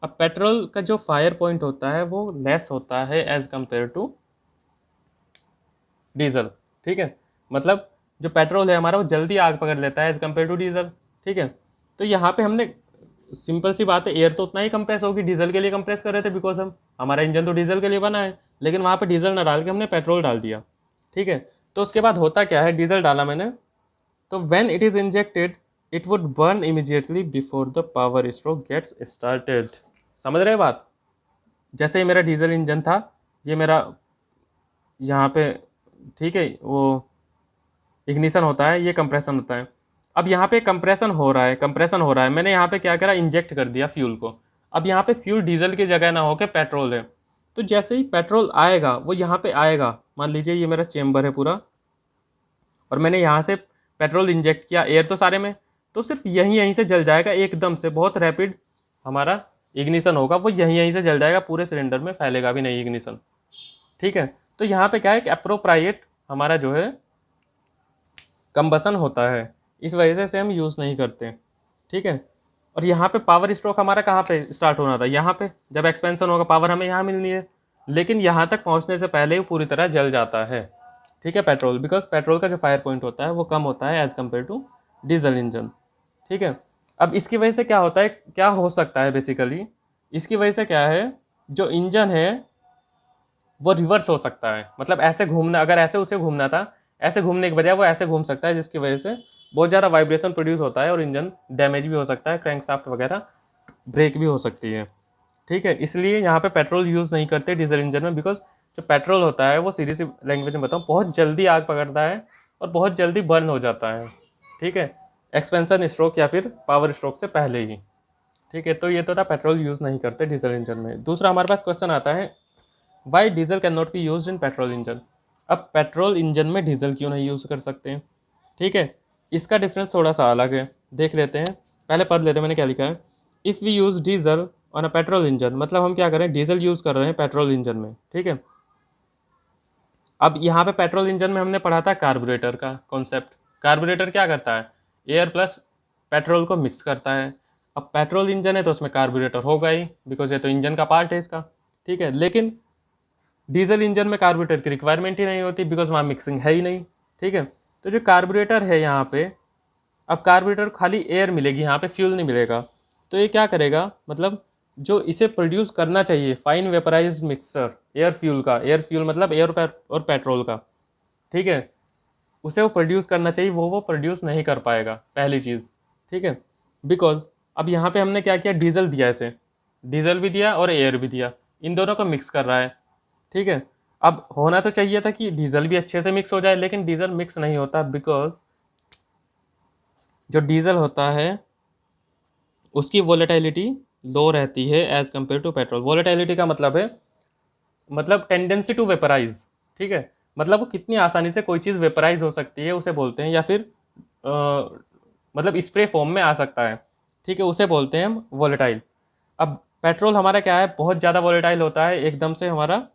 Speaker 2: अब पेट्रोल का जो फायर पॉइंट होता है वो लेस होता है एज कंपेयर टू डीजल। ठीक है, मतलब जो पेट्रोल है हमारा वो जल्दी आग पकड़ लेता है एज कम्पेयर टू डीजल। ठीक है, तो यहाँ पे हमने सिंपल सी बात है, एयर तो उतना ही कंप्रेस होगी, डीजल के लिए कंप्रेस कर रहे थे बिकॉज हम हमारा इंजन तो डीजल के लिए बना है, लेकिन वहाँ पे डीजल ना डाल के हमने पेट्रोल डाल दिया। ठीक है, तो उसके बाद होता क्या है, डीजल डाला मैंने, तो when it is injected it would burn immediately before the power stroke gets started. समझ रहे बात? जैसे ही मेरा डीजल इंजन था, ये मेरा यहाँ पे, ठीक है, वो इग्निशन होता है, ये कंप्रेशन होता है। अब यहाँ पे कंप्रेशन हो रहा है, मैंने यहाँ पे क्या करा, इंजेक्ट कर दिया फ्यूल को। अब यहाँ पे फ्यूल डीजल की जगह ना होकर पेट्रोल है, तो जैसे ही पेट्रोल आएगा वो यहाँ पे आएगा, मान लीजिए ये मेरा चेम्बर है पूरा और मैंने यहाँ से पेट्रोल इंजेक्ट किया, एयर तो सारे में, तो सिर्फ यहीं यहीं से जल जाएगा एकदम से, बहुत रैपिड हमारा इग्निशन होगा, वो यहीं यहीं से जल जाएगा, पूरे सिलेंडर में फैलेगा भी नहीं इग्निशन। ठीक है, तो यहाँ पे क्या है कि अप्रोप्राइट हमारा जो है कंबसन होता है, इस वजह से हम यूज़ नहीं करते। ठीक है, और यहाँ पे पावर स्ट्रोक हमारा कहाँ पे स्टार्ट होना था, यहाँ पे, जब एक्सपेंशन होगा पावर हमें यहाँ मिलनी है, लेकिन यहाँ तक पहुँचने से पहले ही पूरी तरह जल जाता है। ठीक है, पेट्रोल, बिकॉज पेट्रोल का जो फायर पॉइंट होता है वो कम होता है as compare to diesel engine. ठीक है, अब इसकी वजह से क्या होता है, क्या हो सकता है बेसिकली, इसकी वजह से क्या है, जो इंजन है वो रिवर्स हो सकता है, मतलब ऐसे घूमना, अगर ऐसे उसे घूमना था, ऐसे घूमने के बजाय वो ऐसे घूम सकता है, जिसकी वजह से बहुत ज़्यादा वाइब्रेशन प्रोड्यूस होता है और इंजन डैमेज भी हो सकता है, क्रैंकशाफ्ट वगैरह ब्रेक भी हो सकती है। ठीक है, इसलिए यहाँ पे पेट्रोल यूज़ नहीं करते डीजल इंजन में, बिकॉज जो पेट्रोल होता है वो सीधी सी लैंग्वेज में बताऊँ बहुत जल्दी आग पकड़ता है और बहुत जल्दी बर्न हो जाता है। ठीक है, एक्सपेंशन स्ट्रोक या फिर पावर स्ट्रोक से पहले ही। ठीक है, तो ये तो था पेट्रोल यूज़ नहीं करते डीजल इंजन में। दूसरा हमारे पास क्वेश्चन आता है, why diesel can not be use in petrol engine. अब पेट्रोल इंजन में डीजल क्यों नहीं यूज़ कर सकते हैं? ठीक है, इसका डिफरेंस थोड़ा सा अलग है, देख लेते हैं, पहले पढ़ लेते हैं मैंने क्या लिखा है। If we use diesel on a petrol engine, मतलब हम क्या कर रहे हैं, डीजल यूज़ कर रहे हैं पेट्रोल इंजन में। ठीक है, अब यहाँ पे पेट्रोल इंजन में हमने पढ़ा था कार्बोरेटर का कॉन्सेप्ट। कार्बोरेटर क्या करता है, एयर प्लस पेट्रोल को मिक्स करता है। अब पेट्रोल इंजन है तो उसमें कार्बोरेटर होगा ही, बिकॉज ये तो इंजन का पार्ट है इसका। ठीक है, लेकिन डीजल इंजन में कार्बोरेटर की रिक्वायरमेंट ही नहीं होती, बिकॉज वहाँ मिक्सिंग है ही नहीं। ठीक है, तो जो कार्बोरेटर है यहाँ पे, अब कार्बोरेटर खाली एयर मिलेगी, यहाँ पे फ्यूल नहीं मिलेगा, तो ये क्या करेगा, मतलब जो इसे प्रोड्यूस करना चाहिए फाइन वेपराइज्ड मिक्सचर एयर फ्यूल का, एयर फ्यूल मतलब एयर और पेट्रोल का, ठीक है, उसे वो प्रोड्यूस करना चाहिए, वो प्रोड्यूस नहीं कर पाएगा, पहली चीज़। ठीक है, बिकॉज अब यहाँ पे हमने क्या किया, डीजल दिया इसे, डीजल भी दिया और एयर भी दिया, इन दोनों को मिक्स कर रहा है। ठीक है, अब होना तो चाहिए था कि डीजल भी अच्छे से मिक्स हो जाए, लेकिन डीजल मिक्स नहीं होता, बिकॉज जो डीजल होता है उसकी वोलेटिलिटी लो रहती है as compare to petrol. Volatility का मतलब है, मतलब टेंडेंसी टू वेपराइज। ठीक है, मतलब वो कितनी आसानी से कोई चीज़ वेपराइज हो सकती है उसे बोलते हैं, या फिर मतलब स्प्रे फॉर्म में आ सकता है। ठीक है, उसे बोलते हैं हम वोलेटाइल। अब पेट्रोल हमारा क्या है, बहुत ज़्यादा वोलेटाइल होता है, एकदम से हमारा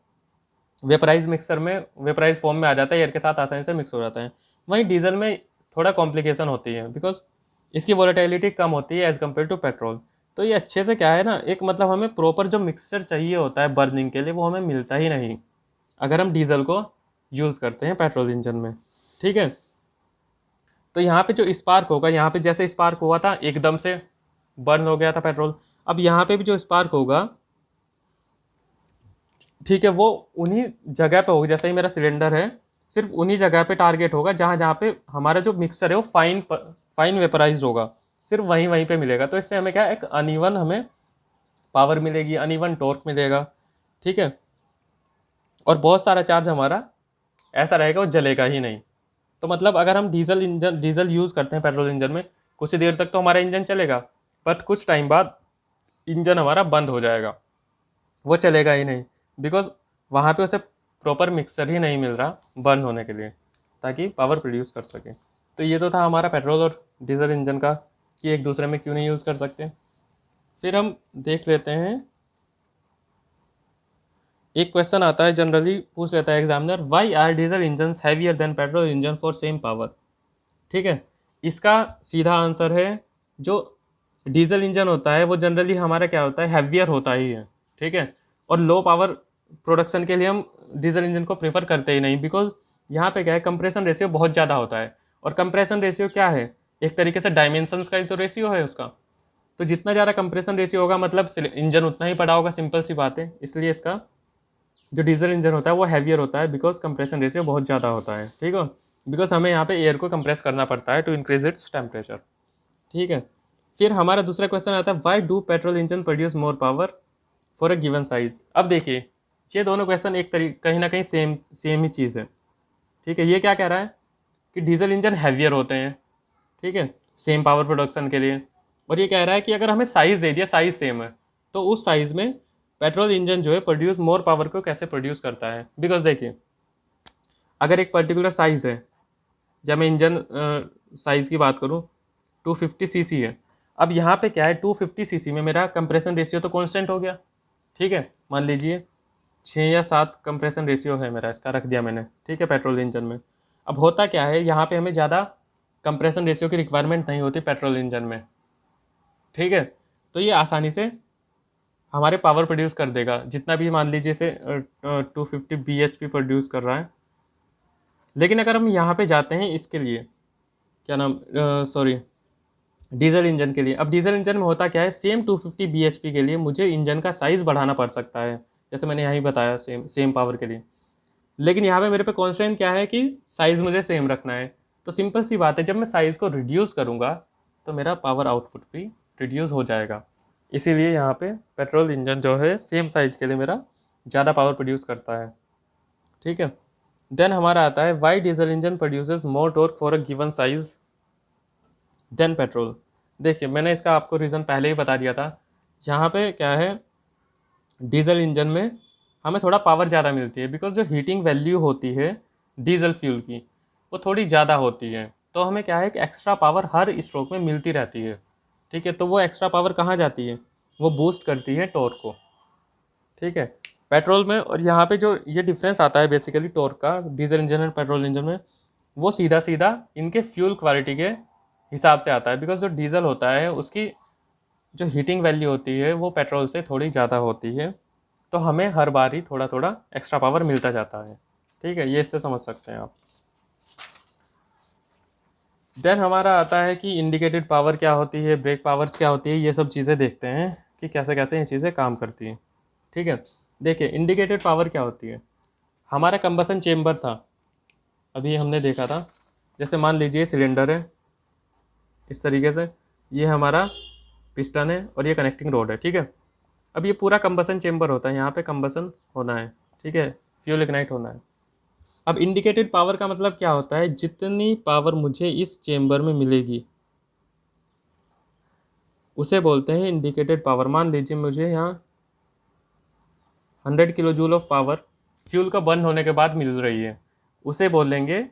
Speaker 2: वेपराइज मिक्सर में वेपराइज फॉर्म में आ जाता है, एयर के साथ आसानी से मिक्स हो जाता है। वहीं डीजल में थोड़ा कॉम्प्लिकेशन होती है, बिकॉज इसकी वोलेटिलिटी कम होती है एज़ कम्पेयर टू पेट्रोल। तो ये अच्छे से क्या है ना, एक मतलब हमें प्रॉपर जो मिक्सचर चाहिए होता है बर्निंग के लिए वो हमें मिलता ही नहीं अगर हम डीजल को यूज़ करते हैं पेट्रोल इंजन में। ठीक है, तो यहाँ पे जो स्पार्क होगा, यहाँ पे जैसे स्पार्क हुआ था एकदम से बर्न हो गया था पेट्रोल। अब यहाँ पे भी जो स्पार्क होगा, ठीक है, वो उन्हीं जगह पे होगा, जैसे ही मेरा सिलेंडर है सिर्फ उन्हीं जगह पे टारगेट होगा जहाँ जहाँ पे हमारा जो मिक्सर है वो फाइन वेपराइज होगा, सिर्फ वहीं वहीं पे मिलेगा। तो इससे हमें क्या है, एक अनइवन हमें पावर मिलेगी, अनइवन टॉर्क मिलेगा, ठीक है। और बहुत सारा चार्ज हमारा ऐसा रहेगा वो जलेगा ही नहीं। तो मतलब अगर हम डीजल यूज़ करते हैं पेट्रोल इंजन में, कुछ देर तक तो हमारा इंजन चलेगा, बट कुछ टाइम बाद इंजन हमारा बंद हो जाएगा, वो चलेगा ही नहीं, बिकॉज वहाँ पे उसे प्रॉपर मिक्सर ही नहीं मिल रहा बर्न होने के लिए, ताकि पावर प्रोड्यूस कर सके। तो ये तो था हमारा पेट्रोल और डीजल इंजन का, कि एक दूसरे में क्यों नहीं यूज़ कर सकते। फिर हम देख लेते हैं, एक क्वेश्चन आता है, जनरली पूछ लेता है examiner, why are diesel engine heavier than petrol engine for same power. ठीक है, इसका सीधा आंसर है, जो डीजल इंजन होता है वो जनरली हमारा क्या होता है, हैवियर होता ही है, ठीक है। और लो पावर प्रोडक्शन के लिए हम डीजल इंजन को प्रेफर करते ही नहीं, बिकॉज यहाँ पे क्या है, कंप्रेशन रेशियो बहुत ज़्यादा होता है। और कंप्रेशन रेशियो क्या है, एक तरीके से डायमेंशंस का ही तो रेशियो है उसका। तो जितना ज़्यादा कंप्रेशन रेशियो होगा मतलब इंजन उतना ही बड़ा होगा, सिंपल सी बात है। इसलिए इसका जो डीजल इंजन होता है वो हैवियर होता है, बिकॉज कंप्रेशन रेशियो बहुत ज़्यादा होता है, ठीक है। बिकॉज हमें यहाँ पे एयर को कंप्रेस करना पड़ता है टू इंक्रीज इट्स टेम्परेचर, ठीक है। फिर हमारा दूसरा क्वेश्चन आता है, why do petrol engine produce more power for a given size. अब देखिए, ये दोनों क्वेश्चन एक तरीके कहीं ना कहीं सेम ही चीज़ है, ठीक है। ये क्या कह रहा है कि डीजल इंजन हैवियर होते हैं, ठीक है, सेम पावर प्रोडक्शन के लिए। और ये कह रहा है कि अगर हमें साइज़ दे दिया, साइज़ सेम है, तो उस साइज़ में पेट्रोल इंजन जो है प्रोड्यूस मोर पावर को कैसे प्रोड्यूस करता है। बिकॉज देखिए, अगर एक पर्टिकुलर साइज़ है, या मैं इंजन साइज़ की बात करूँ, 250 सीसी है। अब यहाँ पे क्या है, 250 सीसी में मेरा कंप्रेशन रेशियो तो कांस्टेंट हो गया, ठीक है। मान लीजिए 6 या 7 कंप्रेशन रेशियो है मेरा, इसका रख दिया मैंने, ठीक है, पेट्रोल इंजन में। अब होता क्या है, यहाँ पे हमें ज़्यादा कंप्रेशन रेशियो की रिक्वायरमेंट नहीं होती पेट्रोल इंजन में, ठीक है। तो ये आसानी से हमारे पावर प्रोड्यूस कर देगा, जितना भी मान लीजिए से 250 bhp प्रोड्यूस कर रहा है। लेकिन अगर हम यहाँ पे जाते हैं इसके लिए, क्या नाम, सॉरी, डीजल इंजन के लिए। अब डीजल इंजन में होता क्या है, सेम 250 bhp के लिए मुझे इंजन का साइज़ बढ़ाना पड़ सकता है, जैसे मैंने यहाँ बताया, सेम पावर के लिए। लेकिन यहाँ पे मेरे पे कॉन्स्टेंट क्या है कि साइज़ मुझे सेम रखना है। तो सिंपल सी बात है, जब मैं साइज़ को रिड्यूस करूँगा तो मेरा पावर आउटपुट भी रिड्यूस हो जाएगा। इसीलिए यहाँ पे पेट्रोल इंजन जो है सेम साइज के लिए मेरा ज़्यादा पावर प्रोड्यूस करता है, ठीक है। देन हमारा आता है, why diesel engine produces more torque for a given size than petrol. देखिए, मैंने इसका आपको रीज़न पहले ही बता दिया था। यहाँ पे क्या है, डीजल इंजन में हमें थोड़ा पावर ज़्यादा मिलती है, बिकॉज जो हीटिंग वैल्यू होती है डीजल फ्यूल की वो थोड़ी ज़्यादा होती है। तो हमें क्या है कि एक्स्ट्रा पावर हर स्ट्रोक में मिलती रहती है, ठीक है। तो वो एक्स्ट्रा पावर कहाँ जाती है, वो बूस्ट करती है टॉर्क को, ठीक है, पेट्रोल में। और यहाँ पे जो ये डिफरेंस आता है बेसिकली टॉर्क का डीजल इंजन और पेट्रोल इंजन में, वो सीधा सीधा इनके फ्यूल क्वालिटी के हिसाब से आता है। बिकॉज जो डीजल होता है उसकी जो हीटिंग वैल्यू होती है वो पेट्रोल से थोड़ी ज़्यादा होती है, तो हमें हर बार ही थोड़ा थोड़ा एक्स्ट्रा पावर मिलता जाता है, ठीक है। ये इससे समझ सकते हैं आप। देन हमारा आता है कि इंडिकेटेड पावर क्या होती है, ब्रेक पावर्स क्या होती है, ये सब चीज़ें देखते हैं कि कैसे कैसे ये चीज़ें काम करती हैं, ठीक है। देखिए, इंडिकेटेड पावर क्या होती है, हमारा कंबसन चेम्बर था, अभी हमने देखा था। जैसे मान लीजिए सिलेंडर है इस तरीके से, ये हमारा पिस्टन है और ये कनेक्टिंग रोड है, ठीक है। अब ये पूरा कंबसन चेम्बर होता है, यहाँ पे कंबसन होना है, ठीक है, फ्यूल इग्नाइट होना है। अब इंडिकेटेड पावर का मतलब क्या होता है, जितनी पावर मुझे इस चेम्बर में मिलेगी उसे बोलते हैं इंडिकेटेड पावर। मान लीजिए मुझे यहाँ 100 kilo joule of power fuel का बर्न होने के बाद मिल रही है, उसे बोलेंगे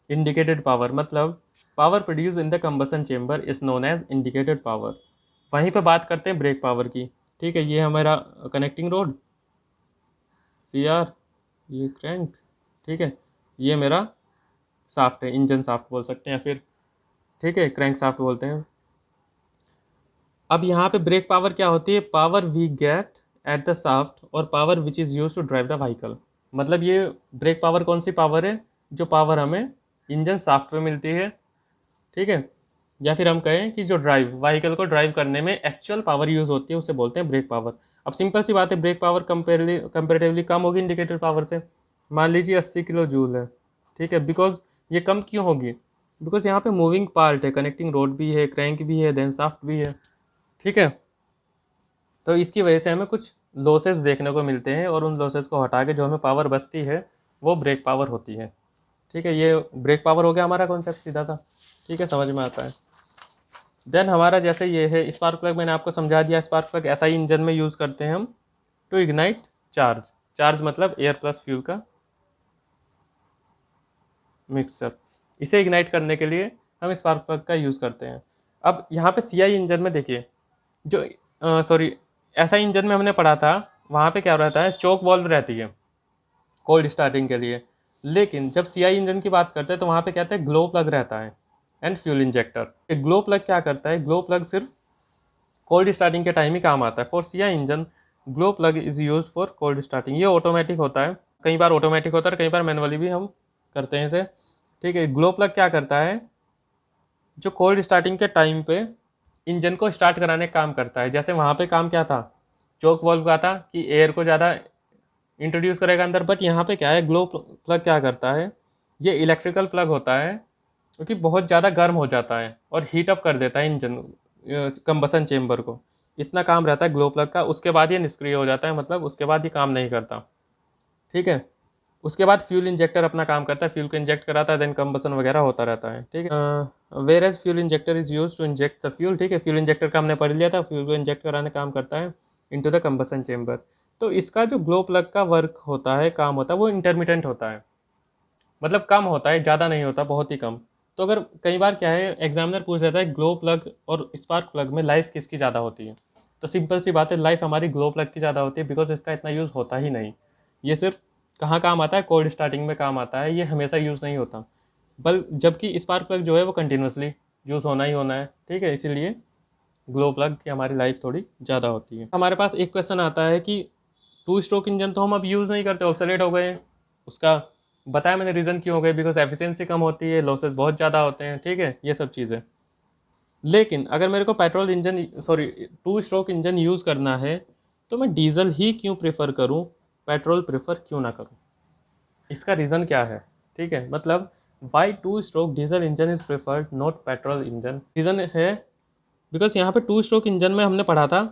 Speaker 2: इंडिकेटेड पावर। मतलब power produce in the combustion chamber is known as indicated power. वहीं पे बात करते हैं ब्रेक पावर की, ठीक है। ये हमारा कनेक्टिंग रोड CR, ये क्रैंक, ठीक है, ये मेरा साफ्ट है, इंजन साफ्ट बोल सकते हैं फिर, ठीक है, क्रैंक साफ्ट बोलते हैं। अब यहाँ पे ब्रेक पावर क्या होती है, power we get at the shaft और power which is use to drive the vehicle. मतलब ये ब्रेक पावर कौन सी पावर है, जो पावर हमें इंजन साफ्ट पे मिलती है, ठीक है, या फिर हम कहें कि जो व्हीकल को ड्राइव करने में एक्चुअल पावर यूज़ होती है उसे बोलते हैं ब्रेक पावर। अब सिंपल सी बात है, ब्रेक पावर कंपेरेटिवली कम होगी इंडिकेटर पावर से। मान लीजिए 80 किलो जूल है, ठीक है। बिकॉज ये कम क्यों होगी? बिकॉज यहाँ पे मूविंग पार्ट है, कनेक्टिंग रोड भी है, क्रैंक भी है, देन शाफ्ट भी है, ठीक है। तो इसकी वजह से हमें कुछ लॉसेस देखने को मिलते हैं और उन लॉसेस को हटा के जो हमें पावर बचती है वो ब्रेक पावर होती है, ठीक है। ये ब्रेक पावर हो गया हमारा कॉन्सेप्ट सीधा सा, ठीक है, समझ में आता है। देन हमारा जैसे ये है स्पार्क प्लग, मैंने आपको समझा दिया। स्पार्क प्लग ऐसा ही इंजन में यूज़ करते हैं हम टू इग्नाइट चार्ज। चार्ज मतलब एयर प्लस फ्यूल का मिक्सअप। इसे इग्नाइट करने के लिए हम स्पार्क प्लग का यूज़ करते हैं। अब यहाँ पे सीआई इंजन में देखिए, जो सॉरी ऐसा इंजन में हमने पढ़ा था, वहाँ पे क्या रहता है, चोक वॉल्व रहती है कोल्ड स्टार्टिंग के लिए। लेकिन जब सीआई इंजन की बात करते हैं तो वहाँ पे कहते हैं ग्लो प्लग रहता है and fuel injector. Glow plug क्या करता है? ग्लो प्लग सिर्फ कोल्ड स्टार्टिंग के टाइम ही काम आता है। For CI engine glow plug is use for cold starting. ये ऑटोमेटिक होता है, कई बार ऑटोमेटिक होता है, कई बार मैनुअली भी हम करते हैं इसे, ठीक है। ग्लो प्लग क्या करता है? जो कोल्ड स्टार्टिंग के टाइम पे इंजन को स्टार्ट कराने का काम करता है। जैसे वहाँ पे काम क्या था, चोक वॉल्व का था कि एयर को ज़्यादा इंट्रोड्यूस करेगा अंदर, बट यहाँ पे क्या है, ग्लो प्लग क्या करता है, ये इलेक्ट्रिकल प्लग होता है क्योंकि बहुत ज़्यादा गर्म हो जाता है और हीट अप कर देता है इंजन कंबसन चेम्बर को। इतना काम रहता है ग्लो प्लग का। उसके बाद ये निष्क्रिय हो जाता है, मतलब उसके बाद ये काम नहीं करता, ठीक है। उसके बाद फ्यूल इंजेक्टर अपना काम करता है, फ्यूल को इंजेक्ट कराता है, देन कंबसन वगैरह होता रहता है, ठीक है। Whereas fuel injector is use to inject the fuel, ठीक है। फ्यूल इंजेक्टर का हमने पढ़ लिया था, फ्यूल को इंजेक्ट कराने काम करता है इनटू द कंबसन चेम्बर। तो इसका जो ग्लो प्लग का वर्क होता है, काम होता है, वो इंटरमिटेंट होता है, मतलब कम होता है, ज़्यादा नहीं होता, बहुत ही कम। तो अगर कई बार क्या है, एग्जामिनर पूछ लेता है ग्लो प्लग और स्पार्क प्लग में लाइफ किसकी ज़्यादा होती है, तो सिंपल सी बात है, लाइफ हमारी ग्लो प्लग की ज़्यादा होती है, बिकॉज इसका इतना यूज़ होता ही नहीं। ये सिर्फ कहाँ काम आता है, कोल्ड स्टार्टिंग में काम आता है, ये हमेशा यूज़ नहीं होता। जबकि स्पार्क प्लग जो है वो कंटिन्यूसली यूज़ होना ही होना है, ठीक है। इसीलिए ग्लो प्लग की हमारी लाइफ थोड़ी ज़्यादा होती है। हमारे पास एक क्वेश्चन आता है कि टू स्ट्रोक इंजन तो हम अब यूज़ नहीं करते, ऑब्सोलेट हो गए। उसका बताया मैंने रीज़न क्यों हो गए, बिकॉज एफिशिएंसी कम होती है, लॉसेस बहुत ज़्यादा होते हैं, ठीक है, ये सब चीज़ें। लेकिन अगर मेरे को टू स्ट्रोक इंजन यूज़ करना है तो मैं डीजल ही क्यों प्रेफर करूँ, पेट्रोल प्रेफर क्यों ना करूँ? इसका रीज़न क्या है, ठीक है, मतलब why two stroke diesel engine is preferred not petrol engine. Reason है बिकॉज यहाँ पे टू स्ट्रोक इंजन में हमने पढ़ा था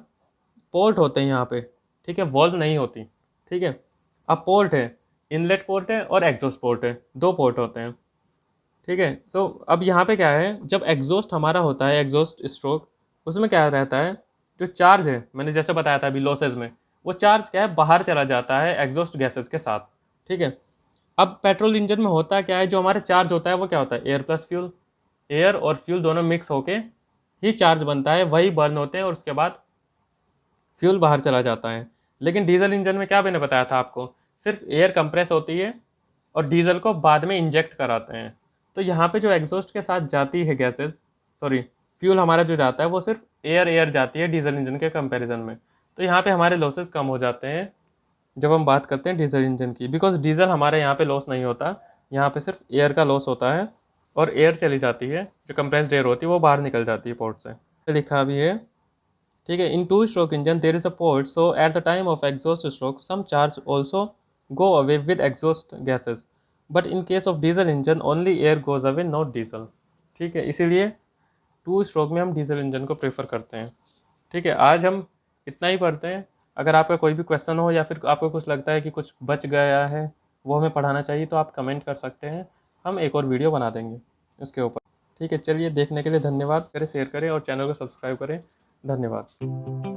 Speaker 2: पोर्ट होते हैं यहाँ पे, ठीक है, वॉल्व नहीं होती, ठीक है। अब पोर्ट है, इनलेट पोर्ट है और एग्जॉस्ट पोर्ट है, दो पोर्ट होते हैं, ठीक है। सो अब यहाँ पे क्या है, जब एग्जॉस्ट हमारा होता है, एग्जॉस्ट स्ट्रोक, उसमें क्या रहता है, जो चार्ज है, मैंने जैसे बताया था अभी लॉसेज में, वो चार्ज क्या है, बाहर चला जाता है एग्जॉस्ट गैसेस के साथ, ठीक है। अब पेट्रोल इंजन में होता क्या है, जो हमारा चार्ज होता है वो क्या होता है, एयर प्लस फ्यूल। एयर और फ्यूल दोनों मिक्स होके ही चार्ज बनता है, वही बर्न होते हैं और उसके बाद फ्यूल बाहर चला जाता है। लेकिन डीजल इंजन में क्या मैंने बताया था आपको, सिर्फ एयर कंप्रेस होती है और डीजल को बाद में इंजेक्ट कराते हैं। तो यहाँ पे जो एग्जॉस्ट के साथ जाती है गैसेस, फ्यूल हमारा जो जाता है वो सिर्फ एयर एयर जाती है डीजल इंजन के कंपैरिजन में। तो यहाँ पे हमारे लॉसेस कम हो जाते हैं जब हम बात करते हैं डीजल इंजन की, बिकॉज डीजल हमारे यहाँ पे लॉस नहीं होता, यहाँ पे सिर्फ एयर का लॉस होता है और एयर चली जाती है, जो कंप्रेस्ड एयर होती है वो बाहर निकल जाती है पोर्ट से। लिखा भी है, ठीक है, in two stroke engine there is a port, so at the time of exhaust stroke some charge also go away with exhaust gases, but in case of diesel engine only air goes away not diesel, ठीक है। इसीलिए टू स्ट्रोक में हम डीजल इंजन को प्रेफर करते हैं, ठीक है। आज हम इतना ही पढ़ते हैं। अगर आपका कोई भी क्वेश्चन हो या फिर आपको कुछ लगता है कि कुछ बच गया है, वो हमें पढ़ाना चाहिए, तो आप कमेंट कर सकते हैं, हम एक और वीडियो बना देंगे उसके ऊपर, ठीक है। चलिए, देखने के लिए धन्यवाद, करें शेयर करें और चैनल को सब्सक्राइब करें, धन्यवाद।